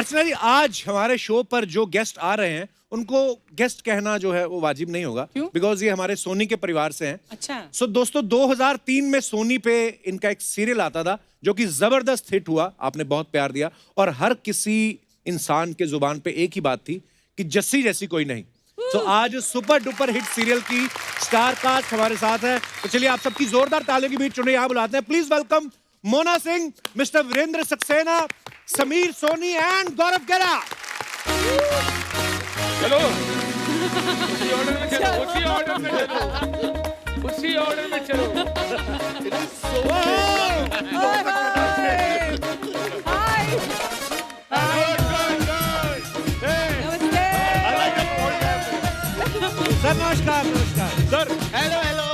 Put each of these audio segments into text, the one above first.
अर्चना जी, आज हमारे शो पर जो गेस्ट आ रहे हैं उनको गेस्ट कहना जो है वो वाजिब नहीं होगा, बिकॉज ये हमारे सोनी के परिवार से हैं। अच्छा। सो दोस्तों, 2003 में सोनी पे इनका एक सीरियल आता था जो कि जबरदस्त हिट हुआ, आपने बहुत प्यार दिया और हर किसी इंसान के जुबान पे एक ही बात थी कि जस्सी जैसी कोई नहीं। तो आज सुपर डुपर हिट सीरियल की स्टार कास्ट हमारे साथ है। तो चलिए आप सबकी जोरदार तालियों के बीच चुने यहाँ बुलाते हैं। Please welcome Mona Singh, mister Virendra Saxena, Sameer Soni and Gaurav Gera. चलो उसी ऑर्डर में चलो, उसी ऑर्डर में चलो, उसी ऑर्डर में चलो। सर नमस्कार। नमस्कार सर, हेलो हेलो,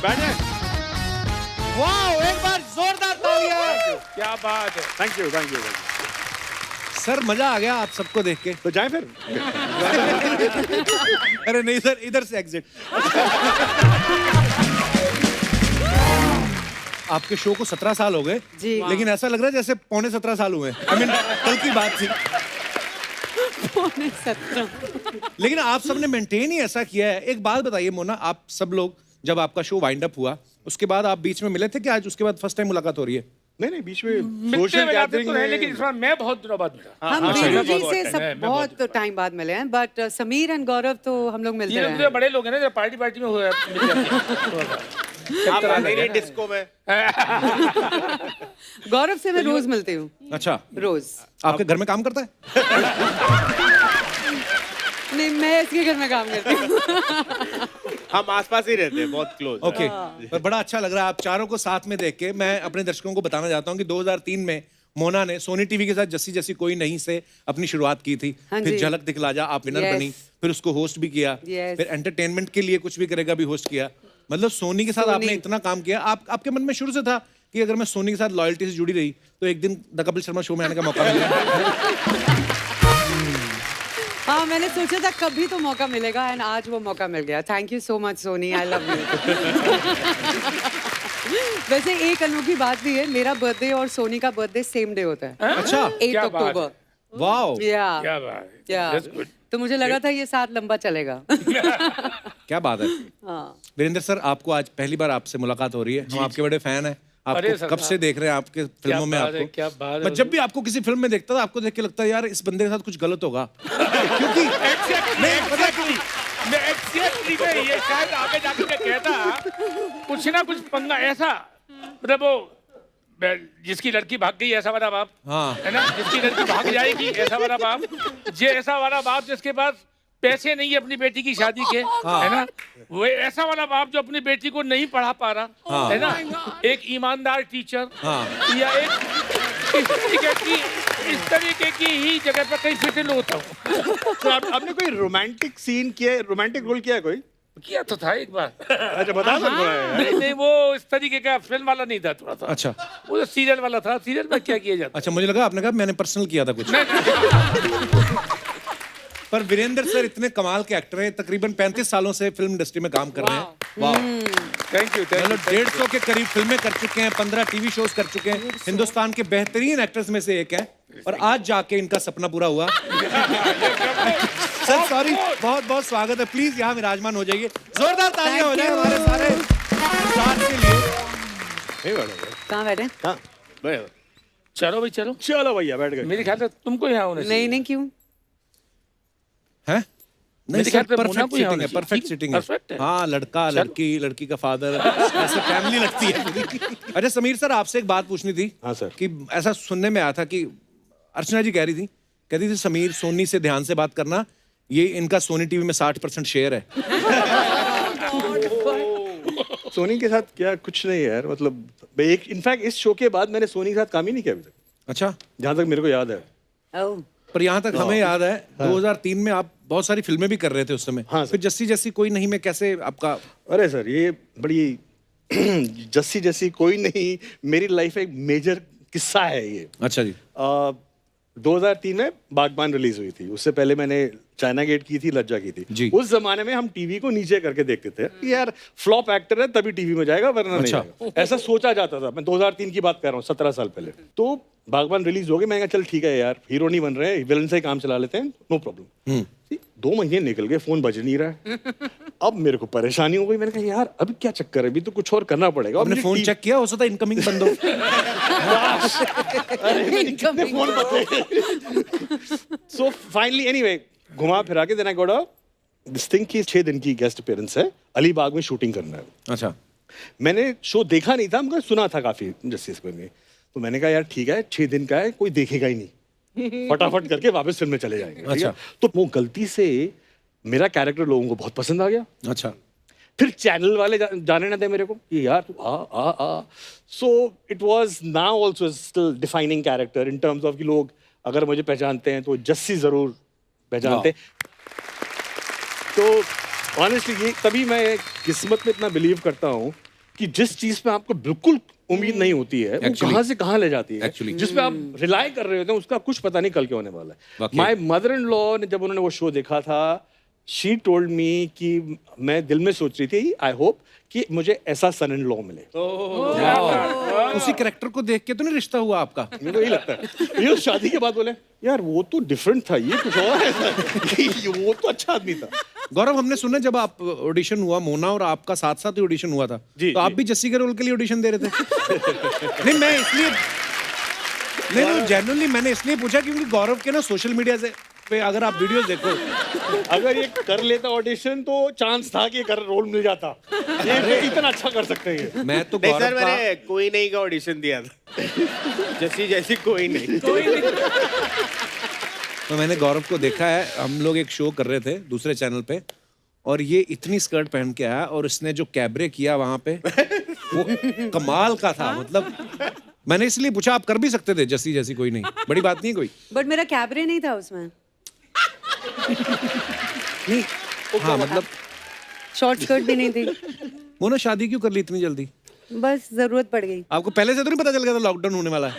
बैठे। वाओ, एक बार जोरदार तालियां। क्या बात है। Thank you thank you. Sir मजा आ गया आप सबको देख के। तो जाए फिर। अरे नहीं सर, इधर से एग्जिट। आपके शो को 17 साल हो गए जी। लेकिन ऐसा लग रहा है जैसे पौने 17 साल हुए। I mean, कल की बात थी। पौने 17। लेकिन आप सबने मेंटेन ही ऐसा किया है। एक बात बताइए मोना, आप सब लोग जब आपका शो वाइंड अप हुआ उसके बाद आप बीच में मिले थे कि आज उसके बाद फर्स्ट टाइम मुलाकात हो रही है? नहीं, बीच में सोशल गैदरिंग में, लेकिन इस बार मैं बहुत दिनों बाद मिला। हम अच्छा, वीरू जी बहुत से टाइम, सब मैं बहुत टाइम बाद मिले हैं, बट समीर एंड गौरव तो हम लोग मिलते ये रहे तो हैं। बड़े लोग हैं ना, जब पार्टी में हुए आप अंधेरे डिस्को में। गौरव से मैं रोज मिलती हूँ, अच्छा, रोज। आपके घर में काम करता है? नहीं, मैं इसके घर में काम करती हूँ। हम आसपास ही रहते हैं, बहुत क्लोज। ओके, पर बड़ा अच्छा लग रहा है आप चारों को साथ में देख के। मैं अपने दर्शकों को बताना चाहता हूँ कि 2003 में मोना ने सोनी टीवी के साथ जस्सी जैसी कोई नहीं से अपनी शुरुआत की थी। हाँ फिर जी। झलक दिखला जा आप विनर Yes. बनी, फिर उसको होस्ट भी किया, Yes. फिर एंटरटेनमेंट के लिए कुछ भी करेगा भी होस्ट किया। मतलब सोनी के साथ सोनी। आपने इतना काम किया। आपके मन में शुरू से था कि अगर मैं सोनी के साथ लॉयल्टी से जुड़ी रही तो एक दिन द कपिल शर्मा शो में आने का मौका मिलेगा। हाँ, मैंने सोचा था कभी तो मौका मिलेगा, एंड आज वो मौका मिल गया। Thank you so much Soni, I love you. वैसे एक अनोखी बात भी है, मेरा बर्थडे और सोनी का बर्थडे सेम डे होता है। अच्छा, 8 क्या बात अक्टूबर। वाओ, क्या या बात है। या That's good. तो मुझे लगा था ये साथ लंबा चलेगा। क्या बात है। हाँ। वीरेंद्र सर, आपको आज पहली बार आपसे मुलाकात हो रही है। हम आपके बड़े फैन हैं, अरे आपको सर, कब से देख रहे हैं आपके फिल्मों में। बात है, आपको क्या बात है। मैं जब भी आपको किसी फिल्म में देखता था आपको देख के लगता है यार इस बंदे के साथ कुछ गलत होगा। क्योंकि Exactly, मैं ये शायद आगे जाके मैं कहता कुछ ना कुछ पंगा ऐसा, मतलब वो जिसकी लड़की भाग गई ऐसा वाला बाप, हाँ। है ना, जिसकी लड़की भाग जाएगी ऐसा वाला बाप, जे ऐसा वाला बाप जिसके पास पैसे नहीं है अपनी बेटी की शादी के, है ना, वो ऐसा वाला बाप जो अपनी बेटी को नहीं पढ़ा पा रहा, है ना, एक ईमानदार टीचर, या इस तरीके की ही जगह पर कहीं फिट होता हूँ। तो आपने कोई रोमांटिक सीन किया, रोमांटिक रोल किया है कोई? किया तो था एक बार। अच्छा, बता दो थोड़ा यार। नहीं, वो इस तरीके का फिल्म वाला नहीं था, थोड़ा सा अच्छा वो तो सीरियल वाला था। सीरियल में क्या किया जाता। अच्छा, मुझे लगा आपने कहा मैंने पर्सनल किया था कुछ। पर वीरेंद्र सर इतने कमाल के एक्टर हैं, तकरीबन 35 सालों से फिल्म इंडस्ट्री में काम कर रहे हैं। वाह, थैंक यू। मतलब 150 के करीब फिल्में कर चुके हैं, 15 टीवी शोज कर चुके हैं, हिंदुस्तान के बेहतरीन एक्टर्स में से एक हैं और आज जाके इनका सपना पूरा हुआ। सर सॉरी, बहुत बहुत स्वागत है। प्लीज यहाँ विराजमान हो जाइए, जोरदार तालियां हो जाए हमारे सारे स्टार के लिए। कहाँ बैठे? हाँ, बैठ। चलो भाई, चलो चलो भैया, बैठ गए। मेरे ख्याल से तुमको यहाँ होना चाहिए। नहीं, क्यों? हैं? नहीं मेरे सर, ख्याल से मोना परफेक्ट को यहाँ सीटिंग है, होना परफेक्ट चाहिए। सीटिंग है। Perfect है। हाँ, लड़का लड़की, लड़की का फादर, ऐसे फैमिली लगती है। अच्छा समीर सर, आपसे एक बात पूछनी थी। हाँ सर। कि ऐसा सुनने में आया था कि अर्चना जी कहती थी समीर सोनी से ध्यान से बात करना, ये इनका सोनी टीवी में 60% शेयर है। सोनी के साथ क्या कुछ नहीं है यार, मतलब एक इनफैक्ट इस शो के बाद मैंने सोनी के साथ काम ही नहीं किया अभी तक, अच्छा, जहाँ तक मेरे को याद है। ओह, पर यहाँ तक हमें याद है 2003 में आप बहुत सारी फिल्में भी कर रहे थे उस समय। हाँ, सर। फिर जस्सी जैसी कोई नहीं में कैसे आपका? अरे सर, ये बड़ी जस्सी जैसी कोई नहीं, मेरी लाइफ एक मेजर किस्सा है ये। अच्छा जी। 2003 में बागबान रिलीज हुई थी, उससे पहले मैंने चाइना गेट की थी, लज्जा की जी। थी। उस जमाने में हम टीवी को नीचे करके देखते थे कि यार फ्लॉप एक्टर है तभी टीवी में जाएगा वरना नहीं जाएगा, ऐसा सोचा जाता था। मैं 2003 की बात कर रहा हूँ, 17 साल पहले। तो बागबान रिलीज हो गई, मैंने कहा चल ठीक है यार, हीरो नहीं बन रहे, विलन से ही काम चला लेते हैं, नो प्रॉब्लम। 2 महीने निकल गए, फोन बज नहीं रहा है। अब मेरे को परेशानी हो गई, मैंने कहा यार अभी क्या चक्कर है, अभी तो कुछ और करना पड़ेगा। आपने फोन चेक किया, हो सकता है इनकमिंग बंद हो। कितने फोन बचे। सो फाइनली एनीवे घुमा फिरा के then I got a this thing की 6 दिन की गेस्ट अपीयरेंस है, अलीबाग में शूटिंग करना है। अच्छा, मैंने शो देखा नहीं था, मगर सुना था काफी जस्टिस को में। तो मैंने कहा यार ठीक है, 6 दिन का है, कोई देखेगा ही नहीं, फटाफट करके वापस फिल्म में चले जाएंगे। ठीक है? अच्छा। तो वो गलती से मेरा कैरेक्टर लोगों को बहुत पसंद आ गया। अच्छा, फिर चैनल वाले जाने ना दे मेरे को कि यार तू आ। So it was now also still defining character in terms of कि लोग अगर मुझे पहचानते हैं तो जस्सी जरूर पहचानते हैं। तो ऑनेस्टली ये तभी मैं किस्मत में इतना बिलीव करता हूँ कि जिस चीज पे आपको बिल्कुल उम्मीद नहीं होती है वो Actually. कहाँ से कहाँ ले जाती है। Actually. जिस पे आप रिलाई कर रहे होते हैं उसका कुछ पता नहीं कल क्या होने वाला है। वाकई। माय मदर इन लॉ ने जब उन्होंने वो शो देखा था, शी टोल्ड मी कि मैं दिल में सोच रही थी आई होप कि मुझे ऐसा सन इन लॉ मिले। उसी कैरेक्टर को देख के तो नहीं रिश्ता हुआ आपका? मेरे को यही लगता है। ये शादी के बाद बोले यार वो तो डिफरेंट था, ये कुछ और है। वो तो अच्छा आदमी था। गौरव, हमने सुना जब आप ऑडिशन हुआ, मोना और आपका साथ साथ ही ऑडिशन हुआ था, जी, तो आप जी। भी जस्सी के रोल के लिए ऑडिशन दे रहे थे? नहीं, मैं इसलिए नहीं जेन्युइनली मैंने इसलिए पूछा क्योंकि गौरव के ना सोशल मीडिया से पे अगर आप वीडियोस देखो, अगर ये कर लेता ऑडिशन तो चांस था कि कर रोल मिल जाता। ये इतना अच्छा कर सकते हैं ये। मैं तो नहीं गौरव सर, का मैंने कोई नहीं का ऑडिशन दिया था। जैसी जैसी कोई नहीं। तो मैंने गौरव को देखा है, हम लोग एक शो कर रहे थे दूसरे चैनल पे, और ये इतनी स्कर्ट पहन के आया और इसने जो कैबरे किया वहां पे वो कमाल का था। मतलब मैंने इसलिए पूछा, आप कर भी सकते थे जस्सी जैसी कोई नहीं, बड़ी बात नहीं है कोई। बट मेरा कैबरे नहीं था उसमें, नहीं, हाँ मतलब शॉर्ट स्कर्ट भी नहीं थी, मोना शादी क्यों कर ली इतनी जल्दी? बस जरूरत पड़ गई। आपको पहले से तो नहीं पता चल गया था लॉकडाउन होने वाला है?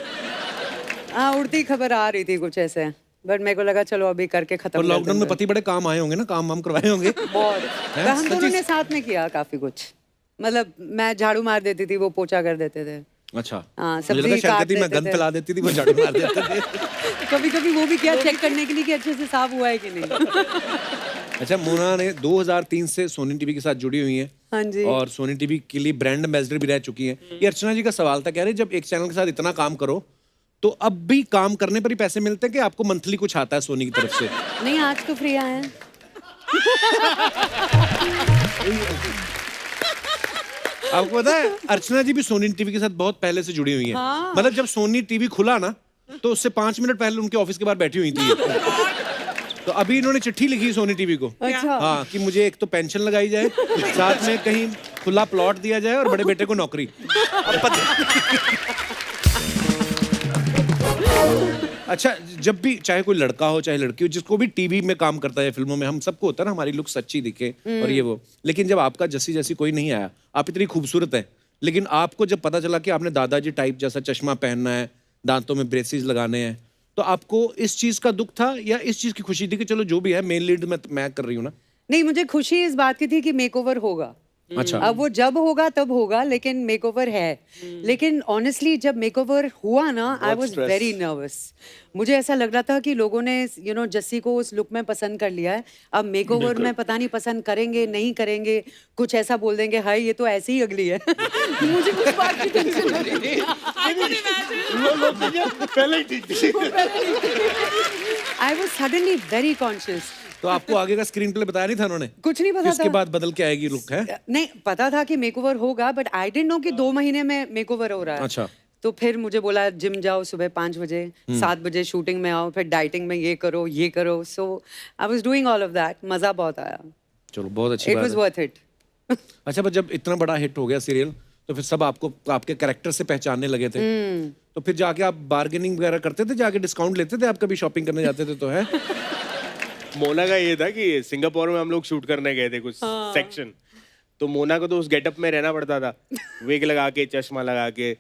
हाँ, उड़ती खबर आ रही थी कुछ ऐसे, बट मेरे को लगा चलो अभी करके खत्म और कर लॉकडाउन में देते पति बड़े काम आए होंगे ना, काम वाम करवाए होंगे। हैं। बहुत हैं? हम सच्ची? दोनों ने साथ में किया काफी कुछ, मतलब मैं झाड़ू मार देती थी, वो पोछा कर देते थे। अच्छा, हाँ, मुझे सब्जी लगा शायद काट कहती मैं देते गन थे। फैला देती थी, वो झाड़ू मार देते थे। कभी कभी वो भी किया चेक करने के लिए कि अच्छे से साफ हुआ है कि नहीं। अच्छा, मोना ने 2003 से सोनी टीवी के साथ जुड़ी हुई हैं। हाँ जी। और सोनी टीवी के लिए ब्रांड एम्बेसडर भी रह चुकी हैं। ये अर्चना जी का सवाल था, कह रहे जब एक चैनल के साथ इतना काम करो तो अब भी काम करने पर ही पैसे मिलते हैं कि आपको मंथली कुछ आता है सोनी की तरफ से? नहीं, आज तो फ्री आए हैं। आपको पता है अर्चना जी भी सोनी टीवी के साथ बहुत पहले से जुड़ी हुई हैं। हाँ। मतलब जब सोनी टीवी खुला ना, तो उससे 5 मिनट पहले उनके ऑफिस के बाहर बैठी हुई थी। तो अभी इन्होंने चिट्ठी लिखी सोनी टीवी को, अच्छा। हाँ, कि मुझे एक तो पेंशन लगाई जाए, साथ में कहीं खुला प्लॉट दिया जाए और बड़े बेटे को नौकरी। अच्छा, जब भी चाहे कोई लड़का हो चाहे लड़की हो, जिसको भी टीवी में काम करता है, फिल्मों में, हम सबको होता है ना हमारी लुक अच्छी दिखे और ये वो, लेकिन जब आपका जस्सी जैसी कोई नहीं आया, आप इतनी खूबसूरत है, लेकिन आपको जब पता चला कि आपने दादाजी टाइप जैसा चश्मा पहनना है, दांतों में ब्रेसेस लगाने हैं, तो आपको इस चीज का दुख था या इस चीज की खुशी थी कि चलो जो भी है मेन लीड मैं कर रही हूँ ना? नहीं, मुझे खुशी इस बात की थी कि मेकओवर होगा। अच्छा, अब वो जब होगा तब होगा, लेकिन मेकओवर है। लेकिन ऑनेस्टली जब मेकओवर हुआ ना, I was stress. Very nervous. मुझे ऐसा लग रहा था कि लोगों ने जस्सी को उस लुक में पसंद कर लिया है, अब मेकओवर में पता नहीं पसंद करेंगे नहीं करेंगे, कुछ ऐसा बोल देंगे हाय ये तो ऐसे ही अगली है। मुझे कुछ बात की टेंशन हो रही थी। पहले ही ठीक थी। I was suddenly very conscious. तो आपको आगे का स्क्रीन प्ले बताया नहीं था उन्होंने? कुछ नहीं पता इसके था। बाद बदल के आएगी लुक है? नहीं, पता था कि मेकओवर होगा, बट आई डिडंट नो कि 2 महीने में मेकओवर हो रहा है। अच्छा। तो फिर मुझे बोला जिम जाओ सुबह 5 बजे, 7 बजे शूटिंग में आओ, फिर डाइटिंग में ये करो। So I was doing all of that. मजा बहुत आया। चलो, बहुत अच्छी इट बात वाज है। Worth it. अच्छा, पर जब इतना बड़ा हिट हो गया सीरियल, तो फिर सब आपको आपके कैरेक्टर से पहचानने लगे थे, तो फिर जाके आप बार्गेनिंग वगैरह करते थे, जाके डिस्काउंट लेते थे, आप कभी शॉपिंग करने जाते थे तो है? मोना का ये था कि सिंगापुर में हम लोग शूट करने गए थे कुछ सेक्शन, तो मोना को तो उस गेटअप में रहना पड़ता था, विग लगा के, चश्मा लगा के।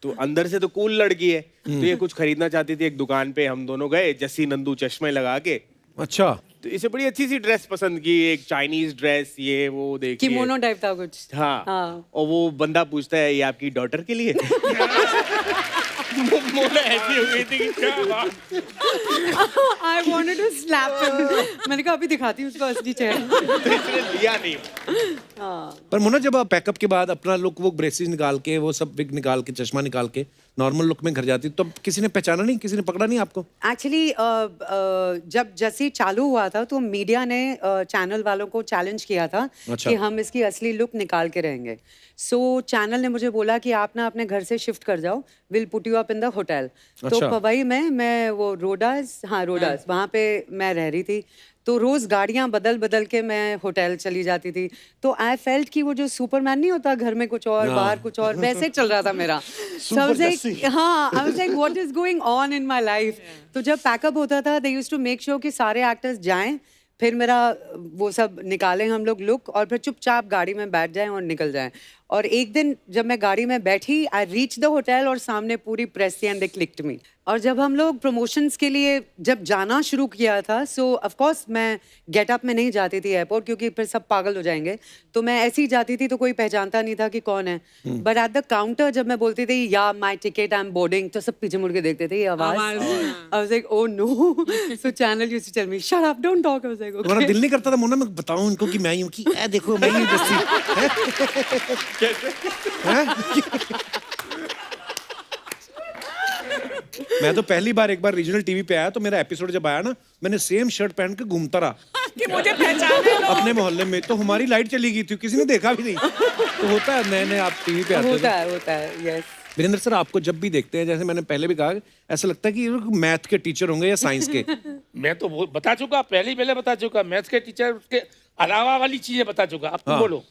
तो अंदर से तो कूल लड़की है, तो ये कुछ खरीदना चाहती थी। एक दुकान पे हम दोनों गए, जस्सी नंदू चश्मे लगा के, अच्छा, तो इसे बड़ी अच्छी सी ड्रेस पसंद की, एक चाइनीज ड्रेस, ये वो देखी। किमोनो टाइप था कुछ। हाँ, हाँ। और वो बंदा पूछता है ये आपकी डॉटर के लिए? मोना ऐसी हो गई थी कि क्या बात। I wanted to slap him. मैंने कहा अभी दिखाती हूँ उसको असली चेहरा। तो इसने लिया नहीं। पर मोना जब आप पैकअप के बाद अपना लुक वो ब्रेसेस निकाल के वो सब विग निकाल के चश्मा निकाल के नॉर्मल लुक में घर जाती तो किसी ने पहचाना नहीं, किसी ने पकड़ा नहीं आपको? एक्चुअली जब जैसे चालू हुआ था तो मीडिया ने चैनल वालों को चैलेंज किया था अच्छा। कि हम इसकी असली लुक निकाल के रहेंगे। सो चैनल ने मुझे बोला कि आप ना अपने घर से शिफ्ट कर जाओ, will put you up in the hotel. तो अच्छा। पवई में मैं वो रोडास वहाँ पे मैं रह रही थी। तो रोज गाड़ियां बदल बदल के मैं होटल चली जाती थी। तो आई फेल्ट कि वो जो सुपरमैन नहीं होता, घर में कुछ और बाहर कुछ और, वैसे चल रहा था मेरा। So I was like, हाँ, I was like, what is going on in my life? तो जब पैकअप होता था, they used to make sure कि सारे एक्टर्स जाएं, फिर मेरा वो सब निकालें हम लोग लुक, और फिर चुपचाप गाड़ी में बैठ जाएं और निकल जाएं। और एक दिन जब मैं गाड़ी में बैठी, आई रीच द होटल और सामने पूरी प्रेस थी एंड दे क्लिक्ड मी। और जब हम लोग प्रमोशंस के लिए जब जाना शुरू किया था, सो ऑफ कोर्स मैं गेटअप में नहीं जाती थी एयरपोर्ट, क्योंकि फिर सब पागल हो जाएंगे। तो मैं ऐसे ही जाती थी तो कोई पहचानता नहीं था कि कौन है। बट एट द काउंटर जब मैं बोलती थी या my ticket I am boarding, तो सब पीछे मुड़ के देखते थे, ये आवाज। I was like oh no. So Chanel used to tell me shut up, don't talk. I was like तुम्हारा दिल नहीं करता था मोना मैं बताऊं इनको कि मैं ही हूं, कि ए देखो मैं ही जस्सी मैं तो पहली बार एक बार रीजनल टीवी पे आया तो मेरा एपिसोड जब आया ना, मैंने सेम शर्ट पहन के घूमता रहा कि मुझे पहचाने लो। अपने मोहल्ले में। तो हमारी लाइट चली गई थी, किसी ने देखा भी नहीं। तो होता है, नए नए आप टीवी पे आते हो। होता है, यस। वीरेंद्र सर, आपको जब भी देखते हैं, जैसे मैंने पहले भी कहा, ऐसा लगता है कि ये लोग मैथ के टीचर होंगे या साइंस के। मैं तो बता चुका, पहले बता चुका, मैथ्स के टीचर, उसके अलावा वाली चीजें बता चुका। अब तुम बोलो,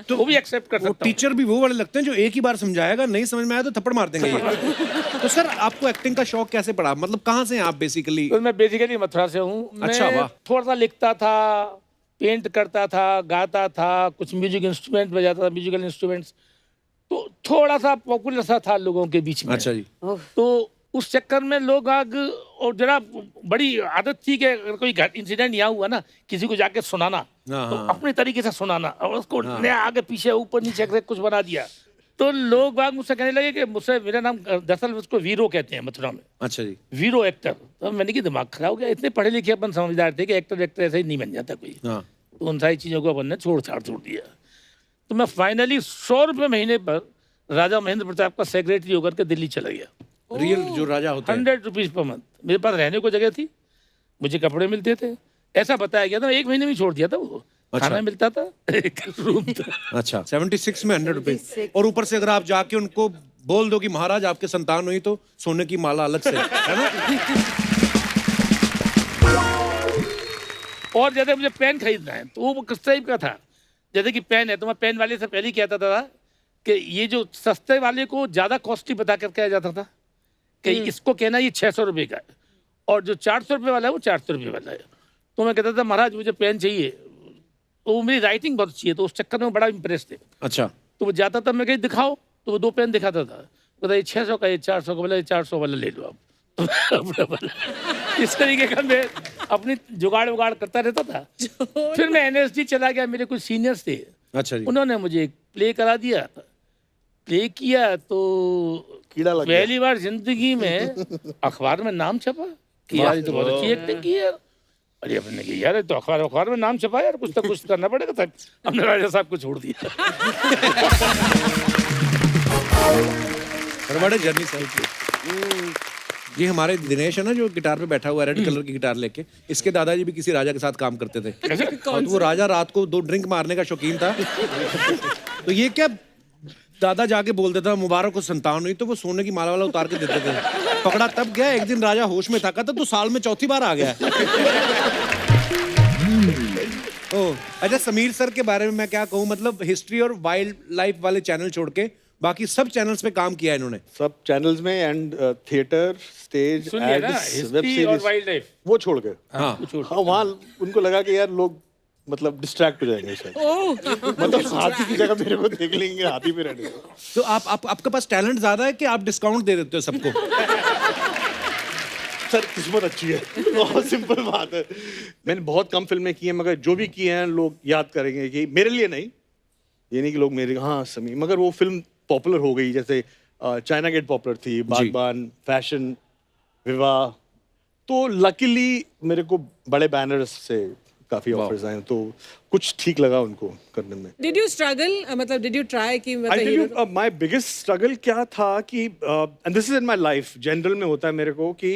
तो वो भी एक्सेप्ट कर वो सकता हूं। टीचर भी वो वाले लगते हैं जो एक ही बार समझाएगा, नहीं समझ में आया तो थप्पड़ मार देंगे ये। तो सर, आपको एक्टिंग का शौक कैसे पड़ा? मतलब कहाँ से हैं आप बेसिकली? तो मैं बेसिकली मथुरा से हूँ। अच्छा, मैं वाह। थोड़ा सा लिखता था, पेंट करता था, गाता था, कुछ म्यूजिक इंस्ट्रूमेंट बजाता था, म्यूजिकल इंस्ट्रूमेंट्स। तो थोड़ा सा पॉपुलर सा था लोगों के बीच में। अच्छा जी। तो उस चक्कर में लोग आग, और जरा बड़ी आदत थी कि अगर कोई इंसिडेंट यहाँ हुआ ना, किसी को जाके सुनाना, तो अपने तरीके से सुनाना, और उसको नया आगे पीछे ऊपर नीचे करके कुछ बना दिया। तो लोग बाग मुझसे कहने लगे कि मुझसे, मेरा नाम दरअसल उसको वीरो कहते हैं मथुरा में। अच्छा जी। वीरो एक्टर। तो मैंने कि दिमाग खराब हो गया, इतने पढ़े लिखे अपन समझदार थे कि एक्टर ऐसे ही नहीं बन जाता कोई। तो उन सारी चीज़ों को अपन ने छोड़ दिया। तो मैं फाइनली 100 रुपये महीने पर राजा महेंद्र प्रताप का सेक्रेटरी होकर के दिल्ली चला गया। रियल जो राजा होते हैं। 100 रुपीज पर मंथ। मेरे पास रहने को जगह थी, मुझे कपड़े मिलते थे, ऐसा बताया गया था। 1 महीने में छोड़ दिया था वो। अच्छा। खाना मिलता था, एक रूम था। अच्छा, 76 में 100 रुपए, और ऊपर से अगर आप जाके उनको बोल दो कि महाराज आपके संतान हुई तो सोने की माला अलग से, है ना? और जैसे मुझे पेन खरीदना है तो वो किस टाइप का था, जैसे कि पेन है तो मैं पेन वाले से पहले ही कहता था कि ये जो सस्ते वाले को ज़्यादा कॉस्टली बता कर कहा जाता था कि इसको कहना ये 600 रुपये का है, और जो 400 रुपये वाला है वो 400 रुपये वाला है। तो मैं कहता था महाराज मुझे पेन चाहिए, तो वो मेरी राइटिंग बहुत अच्छी है, तो उस चक्कर में बड़ा इंप्रेस थे। अच्छा। तो वो जाता था, मैं कहीं दिखाओ, तो वो 2 पेन दिखाता था, कहता ये 600 का, ये 400 का, बोला ये 400 वाला ले लो आप। इस तरीके का मैं अपनी जुगाड़ उगाड़ करता रहता था। फिर मैं NSD चला गया, मेरे कुछ सीनियर्स थे, अच्छा जी। उन्होंने मुझे एक प्ले करा दिया। प्ले किया तो कीड़ा लग गया। पहली बार जिंदगी में अखबार में नाम छपा कि यार ये तो बहुत अच्छी एक्टिंग की यार। अरे अपने की यार, तो अखबार में नाम छपा यार, कुछ तो कुछ करना पड़ेगा था। हमने राजा साहब को छोड़ दिया। बड़े जर्नी सर। ये हमारे दिनेश है ना, जो गिटार पे बैठा हुआ है, रेड कलर की गिटार लेके, इसके दादाजी भी किसी राजा के साथ काम करते थे। और वो राजा रात को 2 ड्रिंक मारने का शौकीन था। तो ये क्या, दादा जाके बोल देता मुबारक को संतान हुई, तो वो सोने की माला वाला उतार के देते थे। पकड़ा तब गया, एक दिन राजा होश में था, कहता तो साल में 4थी बार आ गया। ओह, अच्छा, समीर सर के बारे में मैं क्या कहूँ, मतलब हिस्ट्री और वाइल्ड लाइफ वाले चैनल छोड़ के बाकी सब चैनल्स पे काम किया है इन्होंने। सब चैनल्स में, एंड थिएटर, स्टेज, सुनिए ना, एड्स, वेब हिस्ट्री और सीरीज, वाइल्ड लाइफ वो छोड़ गए। हाँ, हाँ, वहाँ उनको लगा कि यार लोग मतलब डिस्ट्रैक्ट हो जाएंगे शायद। मतलब हाथी की जगह मेरे को देख लेंगे, हाथी पे रहने को। तो आपके पास टैलेंट ज्यादा है कि आप डिस्काउंट दे देते हो सबको? सर किस्मत अच्छी है, बहुत सिंपल बात है। मैंने बहुत कम फिल्में की हैं, मगर जो भी की हैं लोग याद करेंगे कि मेरे लिए नहीं, ये नहीं कि लोग मेरे हाँ समी, मगर वो फिल्म पॉपुलर हो गई। जैसे चाइना गेट पॉपुलर थी, बागबान, फैशन, विवाह। तो लकीली मेरे को बड़े बैनर्स से काफी ऑफर्स आए, तो कुछ ठीक लगा उनको करने में। Did you struggle? मतलब did you try कि I मतलब tell you, my biggest struggle क्या था कि and this is in my life, general में होता है मेरे को कि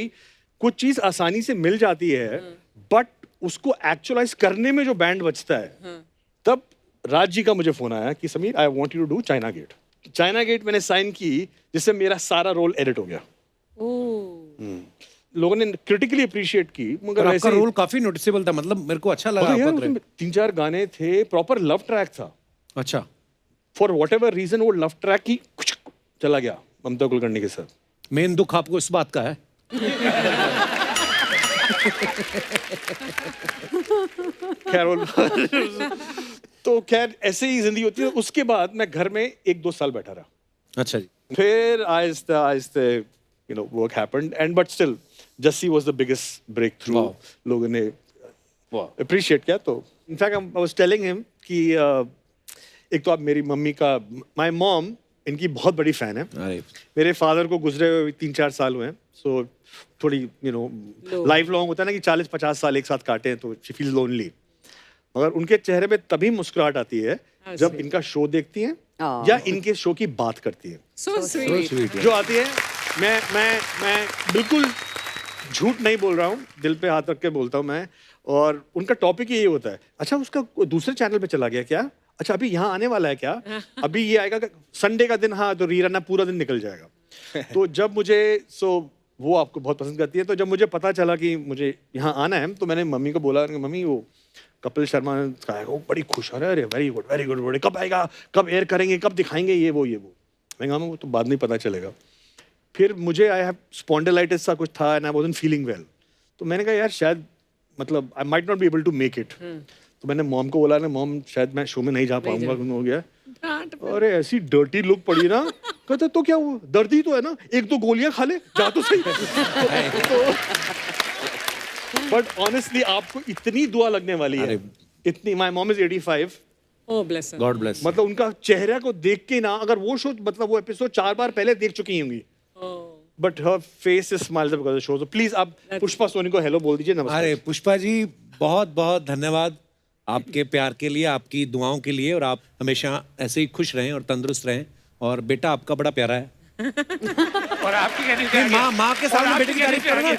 कुछ चीज आसानी से मिल जाती है, बट उसको एक्चुअलाइज करने में जो बैंड बचता है, तब राज जी का मुझे फोन आया कि Sameer I want you to do China Gate. China Gate मैंने साइन की, जिससे मेरा सारा रोल एडिट हो गया। लोगों ने क्रिटिकली अप्रिशिएट की, मगर आपका ऐसे रोल काफी नोटिसेबल था, मतलब मेरे को अच्छा लगा यार आपका उसमें 3-4 गाने थे, प्रॉपर लव ट्रैक था। अच्छा, फॉर वट एवर रीजन वो लव ट्रैक की चला गया ममता कुलकर्णी के साथ। मेन दुख आपको इस बात का है? खैर तो खैर ऐसे ही जिंदगी होती है। उसके बाद मैं घर में 1-2 साल बैठा रहा, अच्छा जी। फिर आहिस्ते आहिस्ते you know work happened, and but still Jassi was the biggest breakthrough. Wow. लोगों ने अप्रिशिएट किया। तो in fact I was telling him कि एक तो आप मेरी मम्मी का, माय मॉम इनकी बहुत बड़ी फैन है। अरे मेरे फादर को गुजरे हुए 3-4 साल हुए हैं, सो थोड़ी यू नो लाइफ लॉन्ग होता है ना कि 40-50 साल एक साथ काटे हैं, तो शी फील लोनली। मगर उनके चेहरे पे तभी मुस्कुराहट आती है जब इनका शो देखती हैं या इनके शो की बात करती हैं। so sweet. जो आती है, मैं बिल्कुल झूठ नहीं बोल रहा हूँ, दिल पे हाथ रख के बोलता हूँ मैं। और उनका टॉपिक यही होता है, अच्छा उसका दूसरे चैनल पे चला गया क्या, अच्छा अभी यहाँ आने वाला है क्या, अभी ये आएगा संडे का दिन, हाँ तो रीरन है, पूरा दिन निकल जाएगा। तो जब मुझे वो आपको बहुत पसंद करती है, तो जब मुझे पता चला कि मुझे यहाँ आना है, तो मैंने मम्मी को बोला, मम्मी वो कपिल शर्मा का है, वो बड़ी खुश है, अरे वेरी गुड वेरी गुड, कब आएगा, कब एयर करेंगे, कब दिखाएंगे, ये वो। मैं कहा वो तो बाद में पता चलेगा। फिर मुझे आई हैव स्पॉन्डिलाइटिस सा कुछ था, and I wasn't feeling well. तो मैंने कहा यार शायद मतलब I might not be able to make it. तो मैंने मॉम को बोला ना, मॉम शायद मैं शो में नहीं जा पाऊंगा, हो गया। अरे ऐसी डर्टी लुक पड़ी ना, कहते तो क्या वो दर्द ही तो है ना, 1-2 गोलियां खा ले, जा तो सही। बट ऑनेस्टली आपको इतनी दुआ लगने वाली है, इतनी। My mom is 85। Oh bless her. God bless. मतलब उनका चेहरा को देख के ना, अगर वो शो मतलब वो एपिसोड 4 बार पहले देख चुकी होंगी, but her face is smiles because of the show. So please आप पुष्पा सोनी को हेलो बोल दीजिए, नमस्कार। अरे पुष्पा जी, बहुत बहुत धन्यवाद आपके प्यार के लिए, आपकी दुआओं के लिए, और आप हमेशा ऐसे ही खुश रहें और तंदुरुस्त रहें। और बेटा आपका बड़ा प्यारा है। और आपकी कहने माँ के सामने बेटे की तारीफ करूंगा।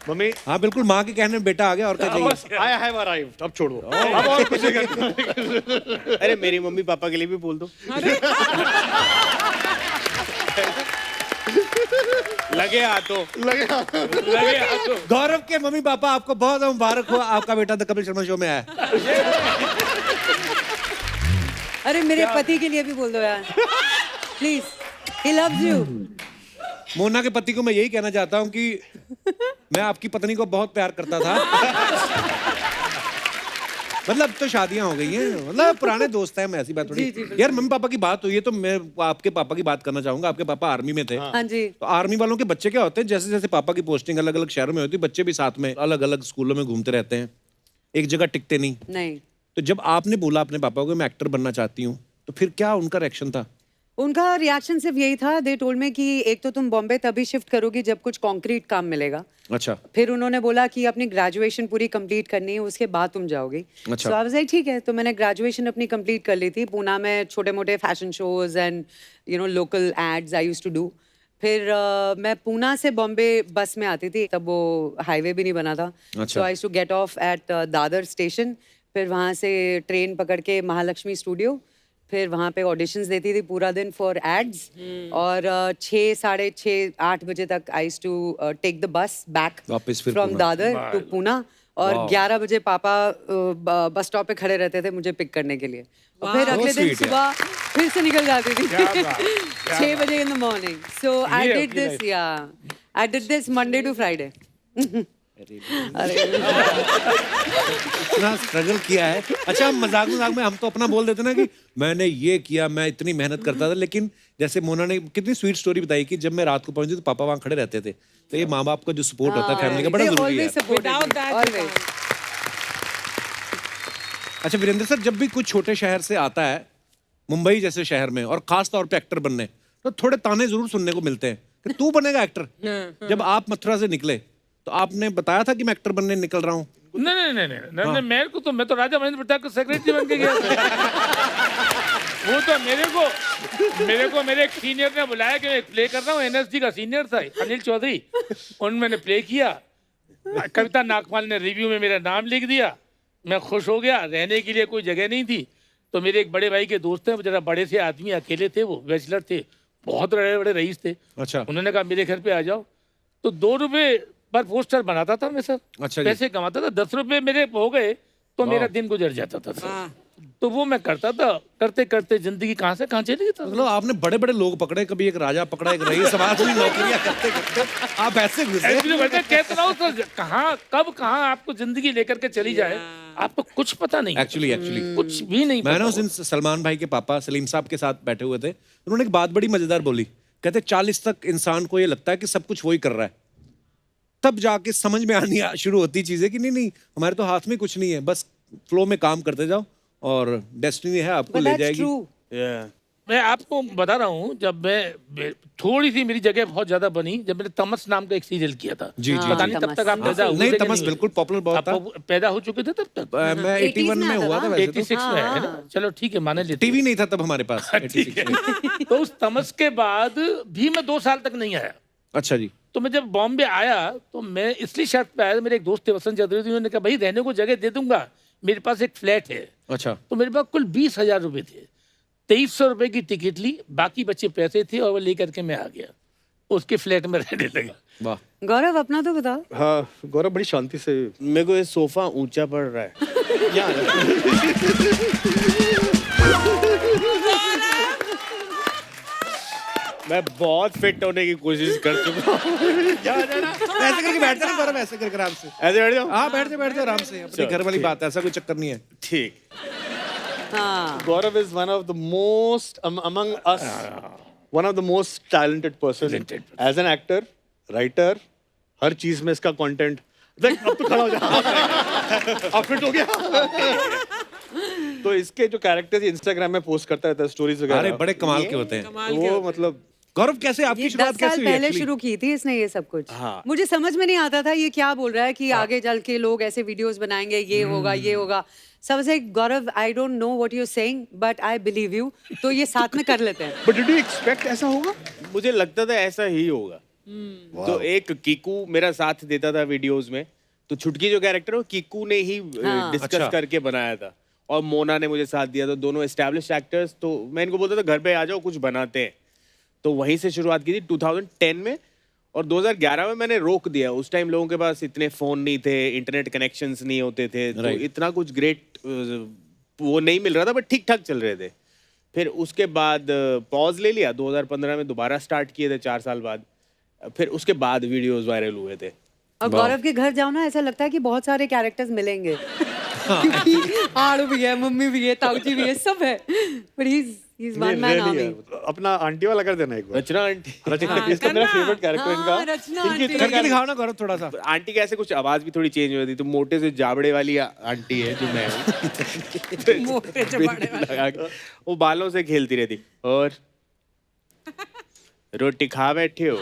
मम्मी हाँ बिल्कुल, माँ के कहने में बेटा आ गया, और क्या चाहिए। आई हैव अराइव्ड, अब छोड़ो, अब और कुछ नहीं करना। अरे मेरी मम्मी पापा के लिए भी बोल दो। लगे हाथों। गौरव के मम्मी पापा, आपको बहुत मुबारक हो, आपका बेटा द कपिल शर्मा शो में आया। अरे मेरे पति के लिए भी बोल दो यार, please, he loves you. Mona के पति को मैं यही कहना चाहता हूँ कि मैं आपकी पत्नी को बहुत प्यार करता था। मतलब तो शादियां हो गई हैं, मतलब पुराने दोस्त हैं, मैं ऐसी बात थोड़ी। यार मम्मी पापा की बात हुई है तो मैं आपके पापा की बात करना चाहूंगा। आपके पापा आर्मी में थे। हाँ जी। तो आर्मी वालों के बच्चे क्या होते हैं, जैसे जैसे पापा की पोस्टिंग अलग अलग शहरों में होती है, बच्चे भी साथ में अलग अलग स्कूलों में घूमते रहते हैं, एक जगह टिकते नहीं। तो जब आपने बोला अपने पापा को मैं एक्टर बनना चाहती हूँ, तो फिर क्या उनका रिएक्शन था? उनका रिएक्शन सिर्फ यही था, दे टोल्ड मी कि एक तो तुम बॉम्बे तभी शिफ्ट करोगी जब कुछ कॉन्क्रीट काम मिलेगा। अच्छा। फिर उन्होंने बोला कि अपनी ग्रेजुएशन पूरी कंप्लीट करनी है, उसके बाद तुम जाओगी। अच्छा। सो आई वाज लाइक ठीक है। तो मैंने ग्रेजुएशन अपनी कंप्लीट कर ली थी पूना में, छोटे मोटे fashion shows and you know local ads I used to do. फिर मैं पूना से बॉम्बे बस में आती थी, तब वो हाईवे भी नहीं बना था। So I used to get off at Dadar station, फिर वहाँ से ट्रेन पकड़ के महालक्ष्मी स्टूडियो, फिर वहाँ पे ऑडिशंस देती थी पूरा दिन फॉर एड्स। और 6, 6:30, 8 बजे तक I used to take the bus back from Dadar to Poona. और 11 बजे पापा बस स्टॉप पे खड़े रहते थे मुझे पिक करने के लिए। और फिर अगले दिन सुबह फिर से निकल जाती थी 6 बजे in the morning. So I did this, या I did this Monday to Friday. इतना स्ट्रगल किया है। अच्छा, मजाक मजाक में हम तो अपना बोल देते ना कि मैंने ये किया, मैं इतनी मेहनत करता था, लेकिन जैसे मोना ने कितनी स्वीट स्टोरी बताई कि जब मैं रात को पहुंची तो पापा वहां खड़े रहते थे। तो ये माँ बाप का जो सपोर्ट होता है फैमिली का, बड़ा जरूरी है। Without that, you Always. can't. अच्छा वीरेंद्र सर, जब भी कुछ छोटे शहर से आता है मुंबई जैसे शहर में, और खास तौर पे एक्टर बनने, तो थोड़े ताने जरूर सुनने को मिलते हैं कि तू बनेगा एक्टर। जब आप मथुरा से निकले तो आपने बताया था कि मैं एक्टर बनने निकल रहा हूँ? नहीं, मैं तो राजा महेंद्र प्रताप का सेक्रेटरी बन के गया था। वो तो मेरे को मेरे एक सीनियर ने बुलाया कि मैं प्ले कर रहा हूँ, एनएसडी का सीनियर था अनिल चौधरी, उन मैंने प्ले किया। कविता नागपाल ने रिव्यू में मेरा नाम लिख दिया, मैं खुश हो गया। रहने के लिए कोई जगह नहीं थी, तो मेरे एक बड़े भाई के दोस्त हैं, जरा बड़े से आदमी, अकेले थे, वो बैचलर थे, बहुत बड़े बड़े रईस थे। अच्छा। उन्होंने कहा मेरे घर पे आ जाओ। तो 2 रुपए पर पोस्टर बनाता था मैं सर। अच्छा जी। पैसे कमाता था, 10 रुपए मेरे हो गए तो मेरा दिन गुजर जाता था सर। तो वो मैं करता था, करते करते जिंदगी कहाँ से कहाँ चली गई था। मतलब आपने बड़े बड़े लोग पकड़े, कभी एक राजा पकड़ा, एक रईस, समाज में नौकरियां करते करते आप ऐसे घुसे। कहता रहा हूँ सर, कहाँ आपको जिंदगी लेकर के चली जाए, आपको कुछ पता नहीं। एक्चुअली कुछ भी नहीं मैं पता। ना उस दिन सलमान भाई के पापा सलीम साहब के साथ बैठे हुए थे, उन्होंने एक बात बड़ी मजेदार बोली। कहते 40 तक इंसान को ये लगता है कि सब कुछ वही कर रहा है, तब जाके समझ में आनी शुरू होती चीजें कि नहीं हमारे तो हाथ में कुछ नहीं है, बस फ्लो में काम करते जाओ और डेस्टिनी है आपको But ले that's जाएगी। true. मैं आपको बता रहा हूँ, जब मैं थोड़ी सी मेरी जगह बहुत ज्यादा बनी, जब मैंने तमस नाम का एक सीरियल किया था। जी, जी, पता जी। नहीं तब तक आप पैदा हुए नहीं, थे कि तमस हुए? बिल्कुल पॉपुलर बहुत था। आप पैदा हो चुके थे तब तक? मैं 81 में हुआ था वैसे तो। 86 में है ना? चलो ठीक है, माने लेते टीवी नहीं था तब हमारे पास 86 में। हैं। तो उस तमस के बाद भी मैं 2 साल तक नहीं आया। अच्छा जी। तो मैं जब बॉम्बे आया तो मैं इसलिए शर्त पे आया, मेरे एक दोस्त थे वसंत चौधरी, उन्होंने कहा भाई रहने को जगह दे दूंगा, मेरे पास एक फ्लैट है। अच्छा। तो मेरे पास कुल 20,000 रुपए थे, 2300 रुपए की टिकट ली, बाकी बचे पैसे थे और वो लेकर के मैं आ गया, उसके फ्लैट में रहने लगा। वाह। गौरव अपना तो बताओ। हाँ, गौरव बड़ी शांति से। मेरे को ये सोफा ऊंचा पड़ रहा है। मैं बहुत फिट होने की कोशिश कर चुका हूँ। ऐसे करके बैठ जाओ गौरव, ऐसे करके आराम से। ऐसे बैठ जाओ। हाँ बैठ जाओ आराम से, अपने घर वाली बात है, ऐसा कोई चक्कर नहीं है। ठीक। हाँ, Gaurav is one of the most among us, one of the most talented person as an actor, writer, हर चीज में इसका कंटेंट। देख अब तो खड़ा हो जा, अब फिट हो गया। तो इसके जो कैरेक्टर्स इंस्टाग्राम में पोस्ट करता रहता है, स्टोरीज वगैरह, अरे बड़े कमाल के होते हैं। कमाल के वो मतलब गौरव कैसे ये आपकी 10 शुरुआत कैसे साल हुई पहले actually? शुरू की थी इसने ये सब कुछ। हाँ। मुझे समझ में नहीं आता था ये क्या बोल रहा है कि आगे चल के लोग ऐसे वीडियोस बनाएंगे, ये होगा ये होगा। सबसे Gaurav, I don't know what you are saying but I believe you, तो ये साथ में कर लेते हैं। बट डिड यू एक्सपेक्ट ऐसा होगा? मुझे लगता था ऐसा ही होगा। तो एक कीकू मेरा साथ देता था वीडियोस में, तो छुटकी जो कैरेक्टर है वो कीकू ने ही डिस्कस अच्छा। करके बनाया था, और मोना ने मुझे साथ दिया था, दोनों एस्टैब्लिश्ड एक्टर्स। तो मैं इनको बोलता था घर पे आ जाओ कुछ बनाते हैं। तो वहीं से शुरुआत की थी 2010 में, और 2011 में मैंने रोक दिया। उस टाइम लोगों के पास इतने फोन नहीं थे, इंटरनेट कनेक्शंस नहीं होते थे, तो Right. इतना कुछ ग्रेट वो नहीं मिल रहा था, बट ठीक ठाक चल रहे थे। फिर उसके बाद पॉज ले लिया, 2015 में दोबारा स्टार्ट किए थे 4 साल बाद। फिर उसके बाद वीडियोस वायरल हुए थे। और गौरव के घर जाओ ना, ऐसा लगता है कि बहुत सारे कैरेक्टर्स मिलेंगे। क्योंकि आड़ू भी है, मम्मी भी है, ताऊजी भी है, सब है। But he is one man army. अपना आंटी वाला कर देना एक बार। रचना आंटी। रचना, इसका मेरा फेवरेट कैरेक्टर इनका। रचना इनकी आंटी। इतने करके दिखाओ ना गौरव थोड़ा सा। आंटी कैसे कुछ आवाज भी थोड़ी चेंज हो रही थी, तो मोटे से जाबड़े वाली आंटी है जो मैं हूँ। मोटे चबाड़े वाले। लगा के वो बालों से खेलती रहती, और रोटी खा बैठे हो?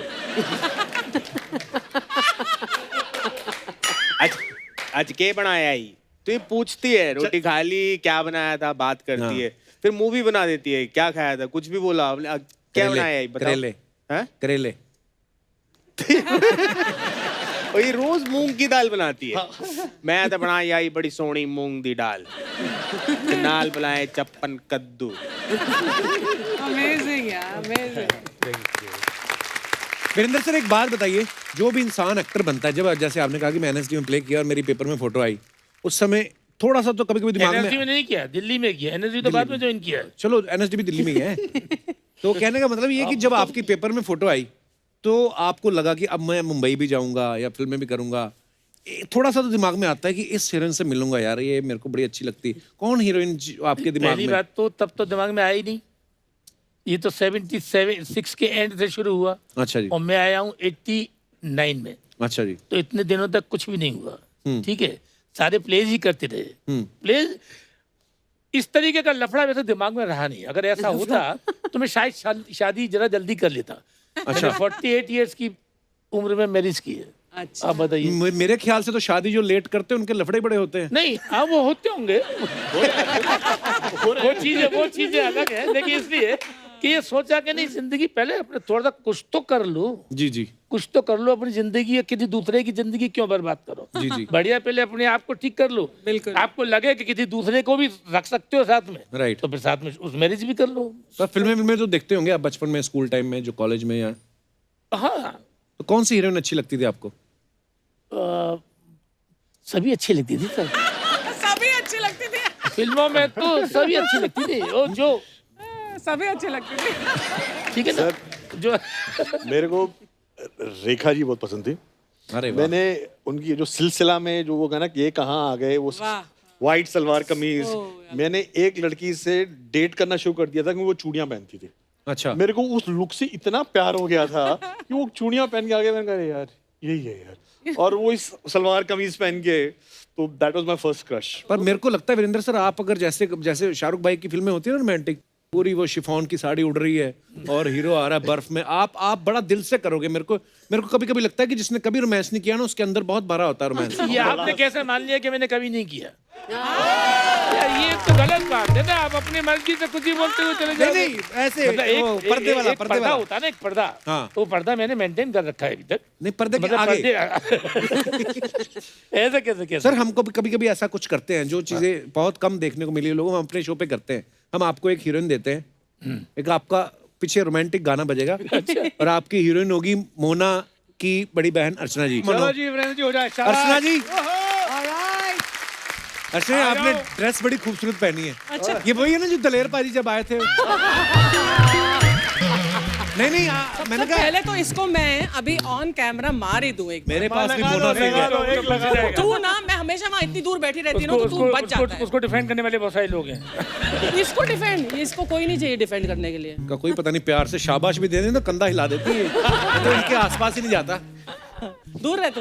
आज के बनाया ही? तो ये पूछती है रोटी खा ली, क्या बनाया था, बात करती है, फिर मूवी बना देती है, क्या खाया था, कुछ भी बोला आपने, क्या बनाया है बताओ। करेले। हैं? करेले। और ये रोज मूंग की दाल बनाती है। मैं तो बनाई आई बड़ी सोहनी मूंग दी दाल, ते नाल बनाए चप्पन कद्दू। Amazing, yeah, amazing. Virendra sir एक बात बताइए, जो भी इंसान एक्टर बनता है, जब जैसे आपने कहा कि मैं एनएसडी में प्ले किया और मेरी पेपर में फोटो आई, उस समय थोड़ा सा तो कभी कभी दिमाग एनएसडी में, में नहीं किया, दिल्ली में किया। एनएसडी तो बाद में ज्वाइन किया है। चलो एनएसडी भी दिल्ली में ही है। तो कहने का मतलब ये है कि जब आपकी पेपर में फोटो आई तो आपको लगा कि अब मैं मुंबई भी जाऊंगा या फिल्में भी करूंगा, थोड़ा सा तो दिमाग में आता है कि इस हीरोइन से मिलूंगा यार, ये मेरे को बड़ी अच्छी लगती है। कौन हीरोइन आपके दिमाग पहली में? बात तो तब तो दिमाग में आई नहीं, ये तो 76 के एंड से शुरू हुआ अच्छा जी, और मैं आया हूँ 89 में, अच्छा जी। तो इतने दिनों तक कुछ भी नहीं हुआ। ठीक है, सारे प्लेज ही करते रहे। प्लेज इस तरीके का लफड़ा वैसे दिमाग में रहा नहीं। अगर ऐसा होता तो मैं शायद शादी जरा जल्दी कर लेता। अच्छा, 48 इयर्स की उम्र में मैरिज की है। अच्छा। आप बताइए। मेरे ख्याल से तो शादी जो लेट करते हैं उनके लफड़े बड़े होते हैं। नहीं, हाँ वो होते होंगे, वो चीजें अलग है, लेकिन इसलिए कि ये सोचा कि नहीं, जिंदगी पहले अपने थोड़ा सा कुछ तो कर लो। जी जी कुछ तो कर लो अपनी जिंदगी, किसी दूसरे की जिंदगी क्यों बर्बाद करो। जी जी। बढ़िया पहले अपने आप को ठीक कर लो। बिल्कुल। आपको लगे कि किसी दूसरे को भी रख सकते हो साथ में, राइट। तो फिर साथ में उस मैरिज भी कर लो। तो फिल्में तो देखते होंगे आप बचपन में, स्कूल टाइम में, जो कॉलेज में या हाँ, तो कौन सी हीरोइन अच्छी लगती थी आपको? सभी अच्छी लगती थी सर। सभी अच्छी लगती थी। फिल्मों में तो सभी अच्छी लगती थी, और जो सभी अच्छी लगती थी। ठीक है ना, जो मेरे को रेखा जी बहुत पसंद थी। अरे वाह। मैंने उनकी जो सिलसिला में जो वो गाना ये कहाँ आ गए, वो वाह। वाइट सलवार कमीज, मैंने एक लड़की से डेट करना शुरू कर दिया था कि वो चूड़ियां पहनती थी। अच्छा, मेरे को उस लुक से इतना प्यार हो गया था कि वो चूड़ियां पहन के आ गया। मैंने कहा यार यही है यार, और वो इस सलवार कमीज पहन के, तो that was my first crush. पर मेरे को लगता है वीरेंद्र सर, आप अगर जैसे जैसे शाहरुख भाई की फिल्में होती है ना रोमांटिक, पूरी वो शिफॉन की साड़ी उड़ रही है और हीरो आ रहा है बर्फ में, आप बड़ा दिल से करोगे। मेरे को कभी कभी लगता है कि जिसने कभी रोमांस नहीं किया ना, उसके अंदर बहुत भरा होता है रोमांस। ये आपने कैसे मान लिया कि मैंने कभी नहीं किया? यार ये तो गलत बात है ना, आप अपनी मर्जी से कुछ ही बोलते हुए चले जाओ। नहीं, ऐसे वो पर्दे वाला पर्दा होता है ना, एक पर्दा। हाँ। तो पर्दा मैंने मेंटेन कर रखा है अभी तक। नहीं, पर्दे के मतलब आगे। ऐसे कैसे सर हमको कभी कभी ऐसा कुछ करते हैं जो चीजें बहुत कम देखने को मिली है लोगों, हम अपने शो पे करते हैं। हम आपको एक हीरोइन देते हैं, एक आपका पीछे रोमांटिक गाना बजेगा और आपकी हीरोइन होगी मोना की बड़ी बहन अर्चना जी। चलो जी, वीरेंद्र जी हो जाए। अर्चना जी, Alright. अर्चना आपने ड्रेस बड़ी खूबसूरत पहनी है। अच्छा, ये वही है ना जो दलेर पाजी जब आए थे? नहीं, मैंने कहा पहले तो इसको मैं अभी ऑन कैमरा मार ही दूं एक बार। मेरे पास भी मोना सिंह है। तू ना, मैं हमेशा वहाँ इतनी दूर बैठी रहती हूँ, तो तू बच जाता है। उसको डिफेंड करने वाले बहुत सारे लोग हैं। इसको डिफेंड, इसको कोई नहीं चाहिए डिफेंड करने के लिए। का कोई पता नहीं, प्यार से शाबाश भी दे दें तो कंधा हिला देती है, तो इनके आसपास ही नहीं जाता। दूर रह तू।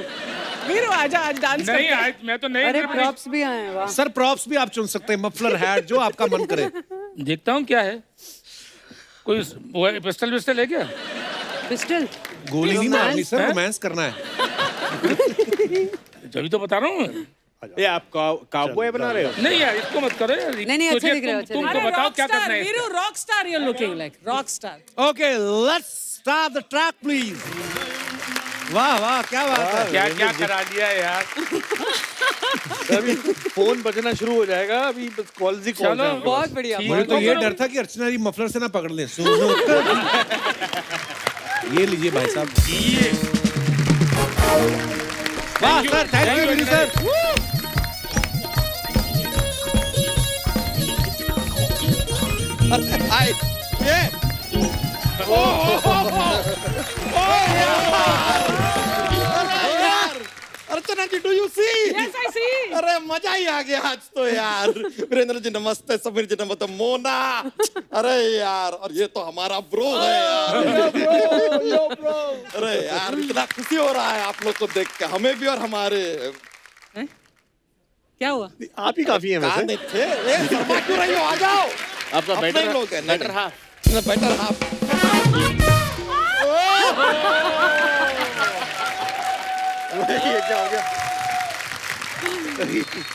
वीरू आजा, आज डांस नहीं, करते हैं। आज मैं तो नहीं। अरे प्रॉप्स भी आए हैं, वाह। सर प्रॉप्स भी आप चुन सकते हैं, मफलर, हैट, जो आपका मन करे। देखता हूँ क्या है, कोई वो पिस्टल विस्टल है क्या? पिस्टल? गोली नहीं मारनी सर, रोमांस करना है। जब तो बता रहा हूँ। ये आप काउबॉय बना रहे हो? नहीं यार, इसको मत करो यार। नहीं, अच्छा दिख रहा है, अच्छा दिख तुमको अरे बताओ क्या rockstar, करना है। Veeru rock star, you looking like rock star. Okay, let's start the track please. वाह वाह, क्या बात है। क्या क्या करा लिया यार। अभी फोन बजना शुरू हो जाएगा, अभी कॉल्स ही कॉल। चलो, बहुत बढ़िया। ठीक मुझे है, तो ये करो। डर था कि अर्चना जी मफलर से ना पकड़ लें। सुनो ये लीजिए भाई साहब। ये वाह sir, thank you sir. Hi ये Archana ji, do you see? Yes, I see. अरे मजा ही आ गया आज तो यार। वीरेंद्र जी नमस्ते, समीर जी नमस्ते, मोना। अरे यार, और ये तो हमारा ब्रो है यार। अरे यार, इतना खुशी हो रहा है आप लोग को देख के, हमें भी और हमारे। क्या हुआ? आप ही काफी हैं कहाँ वैसे। नहीं थे? ए, शर्मा क्यों रही हो? आ जाओ। आपका अपने बेटर लोग हैं। Better half. Better half. ये क्या हो गया?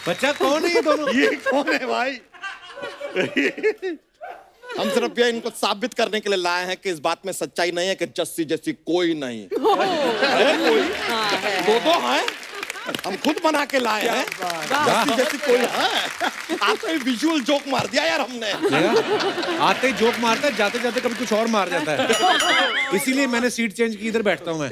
बच्चा कौन है ये दोनों? ये कौन है भाई? हम सिर्फ ये इनको साबित करने के लिए लाए हैं कि इस बात में सच्चाई नहीं है कि जस्सी जैसी कोई नहीं है। कोई दो हैं, हम खुद बना के लाए हैं। जस्सी जैसी कोई है। आप तो विजुअल जोक मार दिया यार हमने। आते ही जोक मारता है, जाते जाते कभी कुछ और मार जाता है। इसीलिए मैंने सीट चेंज की, इधर बैठता हूँ मैं।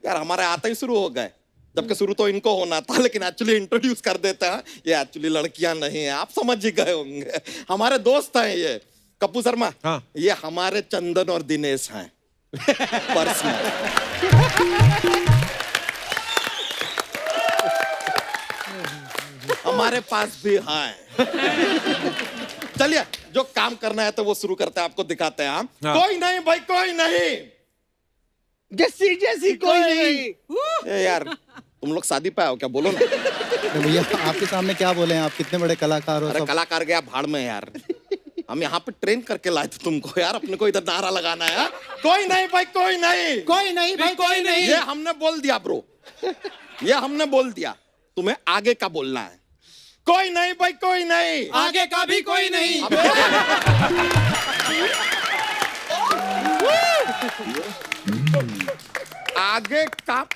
यार हमारे आते ही शुरू हो गए, जबकि शुरू तो इनको होना था, लेकिन एक्चुअली इंट्रोड्यूस कर देते हैं। ये एक्चुअली लड़कियां नहीं है, आप समझ ही गए होंगे। हमारे दोस्त हैं ये कप्पू शर्मा। हाँ। ये हमारे चंदन और दिनेश हैं। पर्सनल। हमारे पास भी हैं। चलिए जो काम करना है तो वो शुरू करते हैं, आपको दिखाते हैं हम। हाँ। कोई नहीं भाई, कोई नहीं। जस्सी जैसी कोई नहीं। ए यार, तुम लोग शादी पे आओ क्या? बोलो ना। तो भैया आपके सामने क्या बोले हैं, आप कितने बड़े कलाकार हो अरे सब। कलाकार गया भाड़ में यार। हम यहाँ पे ट्रेन करके लाए थे तुमको यार, अपने को इधर नारा लगाना है। कोई नहीं भाई, कोई नहीं। कोई नहीं भाई, कोई नहीं। ये हमने बोल दिया ब्रो, ये हमने बोल दिया। तुम्हें आगे का बोलना है। कोई नहीं भाई, कोई नहीं। आगे का भी कोई नहीं। आगे का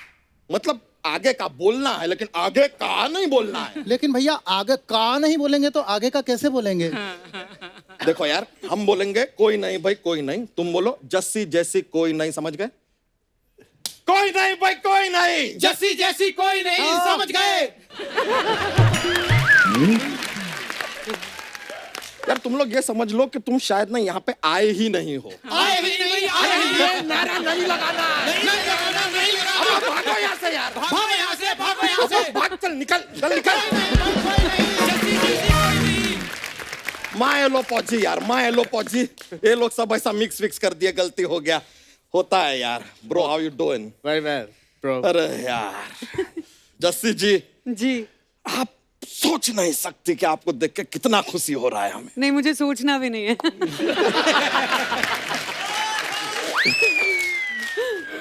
मतलब आगे का बोलना है, लेकिन आगे का नहीं बोलना है। लेकिन भैया आगे का नहीं बोलेंगे तो आगे का कैसे बोलेंगे? देखो यार, हम बोलेंगे कोई नहीं भाई, कोई नहीं। तुम बोलो जस्सी जैसी कोई नहीं, समझ गए? कोई नहीं भाई, कोई नहीं। जैसी जैसी कोई नहीं, समझ गए। यार तुम लोग ये समझ लो कि तुम शायद ना यहाँ पे आए ही नहीं हो। आए ही नहीं, आए ही ये नारा नहीं लगाना। अब भागो यहाँ से यार, भागो यहाँ से, भागो यहाँ से। भाग, चल निकल, चल निकल। माए लो पौजी यार, माए लो पौजी। ये लोग सब ऐसा मिक्स विक्स कर दिए, गलती हो गया, होता है यार। Bro how you doing? Very well bro. अरे यार जस्सी जी, जी आप सोच नहीं सकती कि आपको देख के कितना खुशी हो रहा है हमें। नहीं, मुझे सोचना भी नहीं है।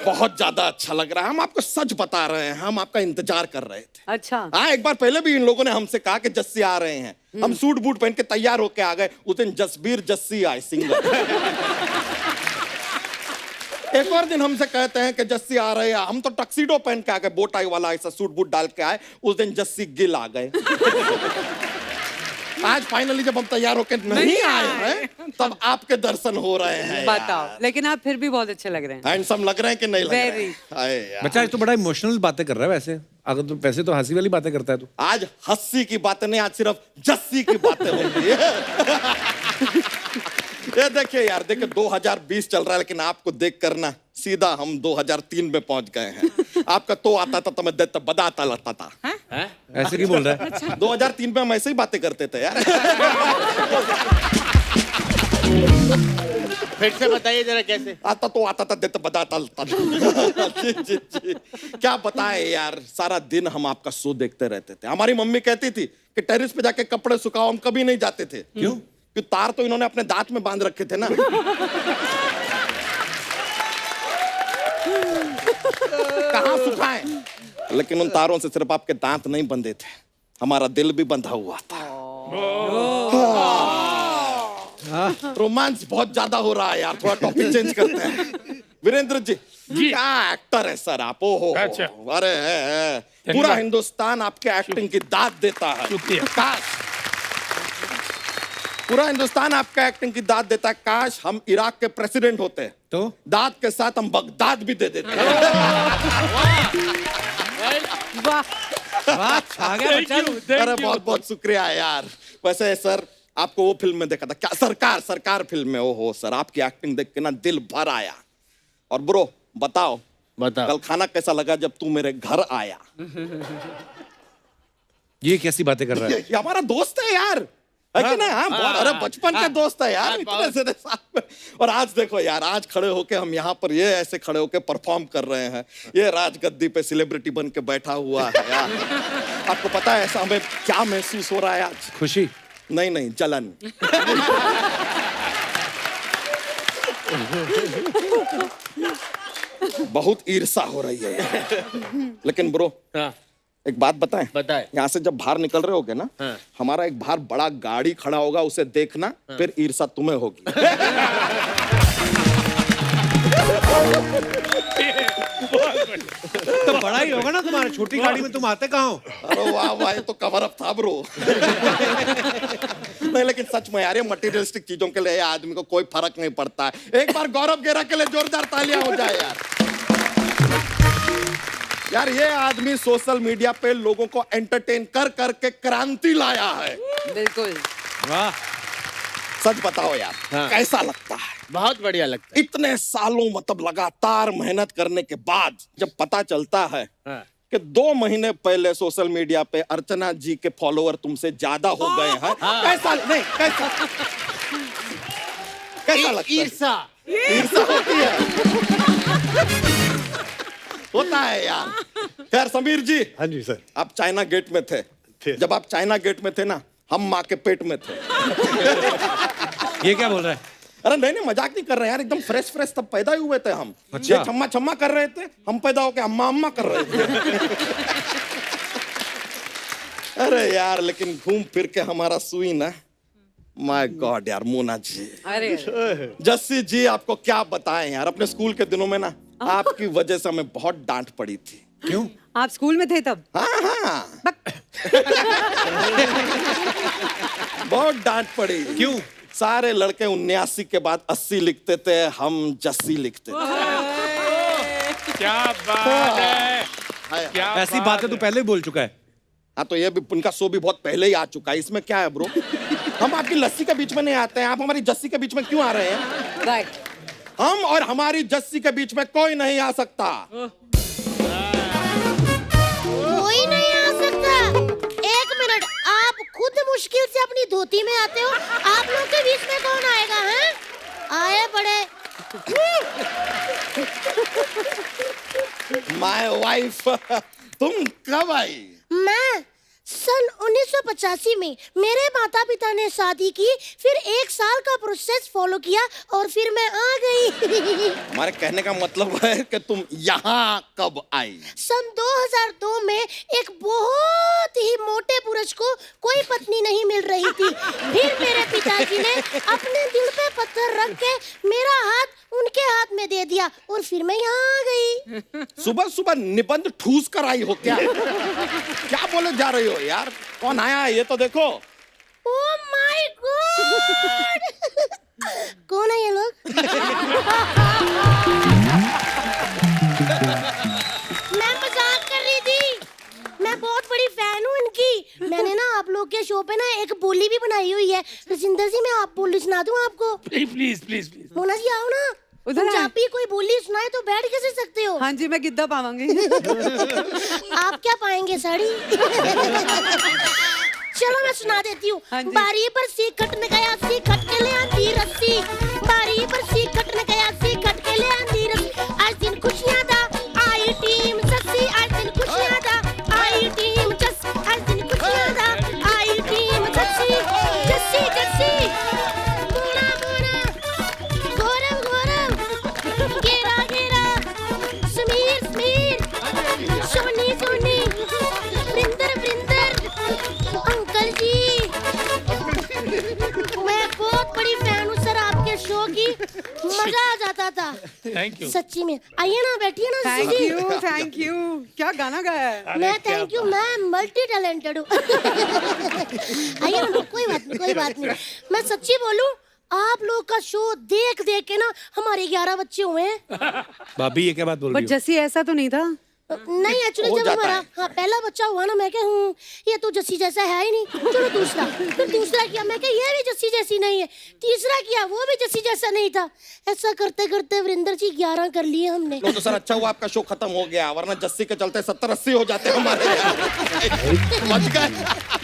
बहुत ज्यादा अच्छा लग रहा है। हम आपको सच बता रहे हैं, हम आपका इंतजार कर रहे थे। अच्छा, हाँ, एक बार पहले भी इन लोगों ने हमसे कहा कि जस्सी आ रहे हैं। हम सूट बूट पहन के तैयार होके आ गए। उस दिन जसबीर जस्सी आए, सिंगर। एक और दिन हमसे कहते हैं कि जस्सी आ रहे हैं। हम तो टक्सीडो पहन के आ गए, बोटाई वाला ऐसा सूट बूट डाल के आए। उस दिन जस्सी गिल आ गए। आज फाइनली जब हम तैयार होके नहीं आए हैं, तब आपके दर्शन हो रहे हैं। बताओ। लेकिन आप फिर भी बहुत अच्छे लग रहे हैं। हैंडसम लग रहे हैं कि नहीं लग रहे Very. हैं? अरे यार। बच्चा आज तो बड़ा इमोशनल बातें कर रहा है वैसे। अगर तो वैसे तो हंसी वाली बातें करता है तू। आज हंसी की बातें नहीं, आज सिर्फ जस्सी की बातें होंगी। ये देखिए यार, देखिए 2020 चल रहा है, लेकिन आपको देख कर ना सीधा हम 2003 में पहुंच गए हैं। आपका तो आता था तो मैं देता बदाता लगता था। ऐसे क्यों बोल रहा है? 2003 में हम ऐसे ही बातें करते थे यार। फिर से बताइए जरा कैसे। आता था देता बदाता लगता था। जी, जी, जी। क्या बताएं यार, सारा दिन हम आपका शो देखते रहते थे। हमारी मम्मी कहती थी कि टेरिस पे जाके कपड़े सुखाओ, हम कभी नहीं जाते थे। क्यों? कि तार तो इन्होंने अपने दांत में बांध रखे थे ना। कहाँ सुखाएं? लेकिन उन तारों से सिर्फ आपके दांत नहीं बंधे थे, हमारा दिल भी बंधा हुआ था। रोमांस बहुत ज्यादा हो रहा है यार, थोड़ा टॉपिक चेंज करते हैं। वीरेंद्र जी, क्या एक्टर है सर आप। ओहो, अच्छा। अरे पूरा हिंदुस्तान आपके एक्टिंग की दाद देता है। शुक्रिया। काश पूरा हिंदुस्तान आपका एक्टिंग की दाद देता है। काश हम इराक के प्रेसिडेंट होते तो दाद के साथ हम बगदाद भी दे देते। वाह, आ गया बच्चा। अरे बहुत बहुत शुक्रिया यार। वैसे सर आपको वो फिल्म में देखा था क्या, सरकार फिल्म में। ओहो सर, आपकी एक्टिंग देख के ना दिल भर आया। और ब्रो बताओ, कल खाना कैसा लगा जब तू मेरे घर आया? ये कैसी बातें कर रहा है? ये हमारा दोस्त है यार, है कि ना? हाँ, बहुत, अरे बचपन के दोस्त है यार, इतने से साथ में। और आज देखो यार, आज खड़े होके हम यहाँ पर ये ऐसे खड़े होके परफॉर्म कर रहे हैं। ये राजगद्दी पे सेलिब्रिटी बन के बैठा हुआ है यार। आपको पता है ऐसा हमें क्या महसूस हो रहा है आज? खुशी? नहीं, जलन। बहुत ईर्ष्या हो रही है यार। लेकिन ब्रो एक बात बताएं, यहाँ से जब बाहर निकल रहे होगे ना, हमारा एक बाहर बड़ा गाड़ी खड़ा होगा, उसे देखना, फिर ईर्ष्या तुम्हें होगी। तो बड़ा ही होगा ना तुम्हारा, छोटी गाड़ी में तुम आते कहाँ हो? अरे वाह वाह, ये तो कवर अप था ब्रो। नहीं लेकिन सच में यार, ये मटेरियलिस्टिक चीजों के लिए आदमी को कोई फर्क नहीं पड़ता है। एक बार गौरव गेरा के लिए जोरदार तालियां हो जाए यार। यार ये आदमी सोशल मीडिया पे लोगों को एंटरटेन कर करके क्रांति लाया है। बिल्कुल। वाह। सच बताओ यार, कैसा लगता है? बहुत बढ़िया लगता है। इतने सालों मतलब लगातार मेहनत करने के बाद जब पता चलता है कि 2 महीने पहले सोशल मीडिया पे अर्चना जी के फॉलोअर तुमसे ज्यादा हो गए हैं? कैसा नहीं कैसा कैसा लगता है? ईर्ष्या होती है, होता है यार। खैर समीर जी, हाँ जी सर। आप चाइना गेट में थे। जब आप चाइना गेट में थे ना, हम माँ के पेट में थे। ये क्या बोल रहा है? अरे नहीं नहीं, मजाक नहीं कर रहे यार, एकदम फ्रेश फ्रेश तब पैदा ही हुए थे हम। अच्छा। ये छम्मा छम्मा कर रहे थे, हम पैदा होके अम्मा अम्मा कर रहे थे। अरे यार, लेकिन घूम फिर के हमारा सुई ना, माय गॉड यार, मोना जी, अरे जस्सी जी, आपको क्या बताएं यार, अपने स्कूल के दिनों में ना आपकी वजह से हमें बहुत डांट पड़ी थी। क्यों? आप स्कूल में थे तब? हाँ हाँ, बहुत डांट पड़ी। क्यों? सारे लड़के 79 के बाद 80 लिखते थे, हम जस्सी लिखते थे। क्या बात है, क्या ऐसी बातें तो पहले ही बोल चुका है। हाँ, तो ये भी उनका शो भी बहुत पहले ही आ चुका है, इसमें क्या है ब्रो? हम आपकी लस्सी के बीच में नहीं आते हैं, आप हमारी जस्सी के बीच में क्यों आ रहे हैं? राइट। हम और हमारी जस्सी के बीच में कोई नहीं आ सकता। कोई नहीं आ सकता। 1 मिनट, आप खुद मुश्किल से अपनी धोती में आते हो, आप लोग के बीच में कौन आएगा? हैं? आए बड़े। माय वाइफ, तुम कब आई? मैं सन 1985 में मेरे माता पिता ने शादी की, फिर 1 साल का प्रोसेस फॉलो किया और फिर मैं आ गई। हमारे कहने का मतलब है कि तुम यहाँ कब आई? सन 2002 में एक बहुत ही मोटे पुरुष को कोई पत्नी नहीं मिल रही थी। फिर मेरे पिताजी ने अपने दिल पे पत्थर रख के मेरा हाथ उनके हाथ में दे दिया और फिर मैं यहाँ आ गई। सुबह सुबह निबंध ठूस कर आई हो क्या? क्या बोले जा रही हो यार? कौन आया है ये तो देखो। ओह माय गॉड, कौन है ये लोग? मैं मजाक कर रही थी, मैं बहुत बड़ी फैन हूँ इनकी। मैंने ना आप लोग के शो पे ना एक बोली भी बनाई हुई है। रजिंदर जी, मैं आप बोली सुना दूँ आपको? Please please please. Mona ji आओ ना, उधर आए। पंजाबी कोई बोली सुनाए तो बैठ कैसे सकते हो? हाँ जी, मैं गिद्दा पावांगी। आप क्या पाएंगे? साड़ी। चलो मैं सुना देती हूँ। हाँ जी। बारी पर सी खटने गया, सी खट के ले आंधी रस्सी। बारी पर सी खटने गया, सी खट के ले आंधी रस्सी। आज दिन खुशियाँ दा आई टीम सस्सी, आज दिन खुशियाँ दा आई टीम जस, आज दिन खुशियाँ दा आई टीम जस्सी। जस्सी जस्सी, मोना मोना, गौरव गौरव, घेरा घेरा, समीर समीर, सोनी सोनी, वृंदर वृंदर, अंकल जी। मैं बहुत बड़ी फैन हूँ सर आपके शो की, मजा आ जाता था। Thank you. सच्ची में। आइए ना, बैठिए ना थैंक जी। You, thank you. क्या गाना गाया है? मैं थैंक यू, मैं मल्टी टैलेंटेड हूँ। आइए ना, कोई बात नहीं, कोई बात नहीं। मैं सच्ची बोलूं, आप लोग का शो देख देख के ना हमारे 11 बच्चे हुए हैं। भाभी, ये क्या बात बोल बट रही हो? जैसी ऐसा तो नहीं था। नहीं, एक्चुअली हो जब जाता हमारा है। पहला बच्चा हुआ ना, मैं क्या हूँ, ये तो जस्सी जैसा है ही नहीं। चलो दूसरा, फिर दूसरा किया, मैं क्या ये भी जस्सी जैसी नहीं है। तीसरा किया, वो भी जस्सी जैसा नहीं था। ऐसा करते करते वरिंदर जी 11 कर लिए हमने। तो सर अच्छा हुआ आपका शो खत्म हो गया, वरना जस्सी के चलते 70-80 हो जाते हमारे। समझ गए?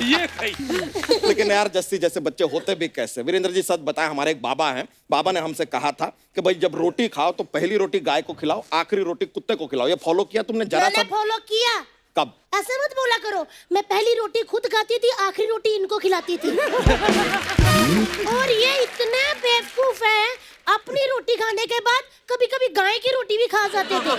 ये सही। लेकिन यार, जस्सी जैसे बच्चे होते भी कैसे? वीरेंद्र जी सच बताएं, हमारे एक बाबा हैं, बाबा ने हमसे कहा था कि भाई जब रोटी खाओ तो पहली रोटी गाय को खिलाओ, आखिरी रोटी कुत्ते को खिलाओ। ये फॉलो किया तुमने जरा मैंने सा? फॉलो किया। कब? ऐसे मत बोला करो, मैं पहली रोटी खुद खाती थी, आखिरी रोटी इनको खिलाती थी। और ये इतने बेवकूफ हैं, अपनी रोटी खाने के बाद कभी कभी गाय की रोटी भी खा जाते थे।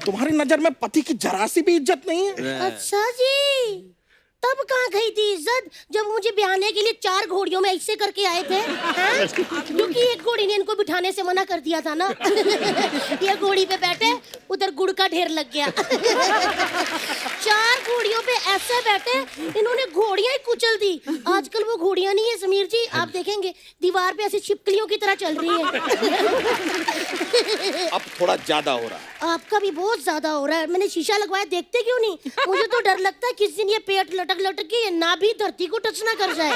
तुम्हारी नजर में पति की जरा सी भी इज्जत नहीं है? अच्छा जी, तब कहाँ गई थी इज्जत जब मुझे ब्याहने के लिए 4 घोड़ियों में ऐसे करके आए थे, हैं? क्योंकि एक घोड़ी ने इनको बिठाने से मना कर दिया था ना। ये घोड़ी पे बैठे, उधर गुड़ का ढेर लग गया। 4 घोड़ियों पे ऐसे बैठे, इन्होंने घोड़ियां ही कुचल दी। आजकल वो घोड़ियां नहीं है समीर जी, आप देखेंगे दीवार पे ऐसी छिपकलियों की तरह चल रही है। अब थोड़ा ज्यादा हो रहा है। आपका भी बहुत ज्यादा हो रहा है। मैंने शीशा लगवाया, देखते क्यों नहीं? मुझे तो डर लगता है किस दिन ये पेट लटक लटक के ये नाभि धरती को टच ना कर जाए।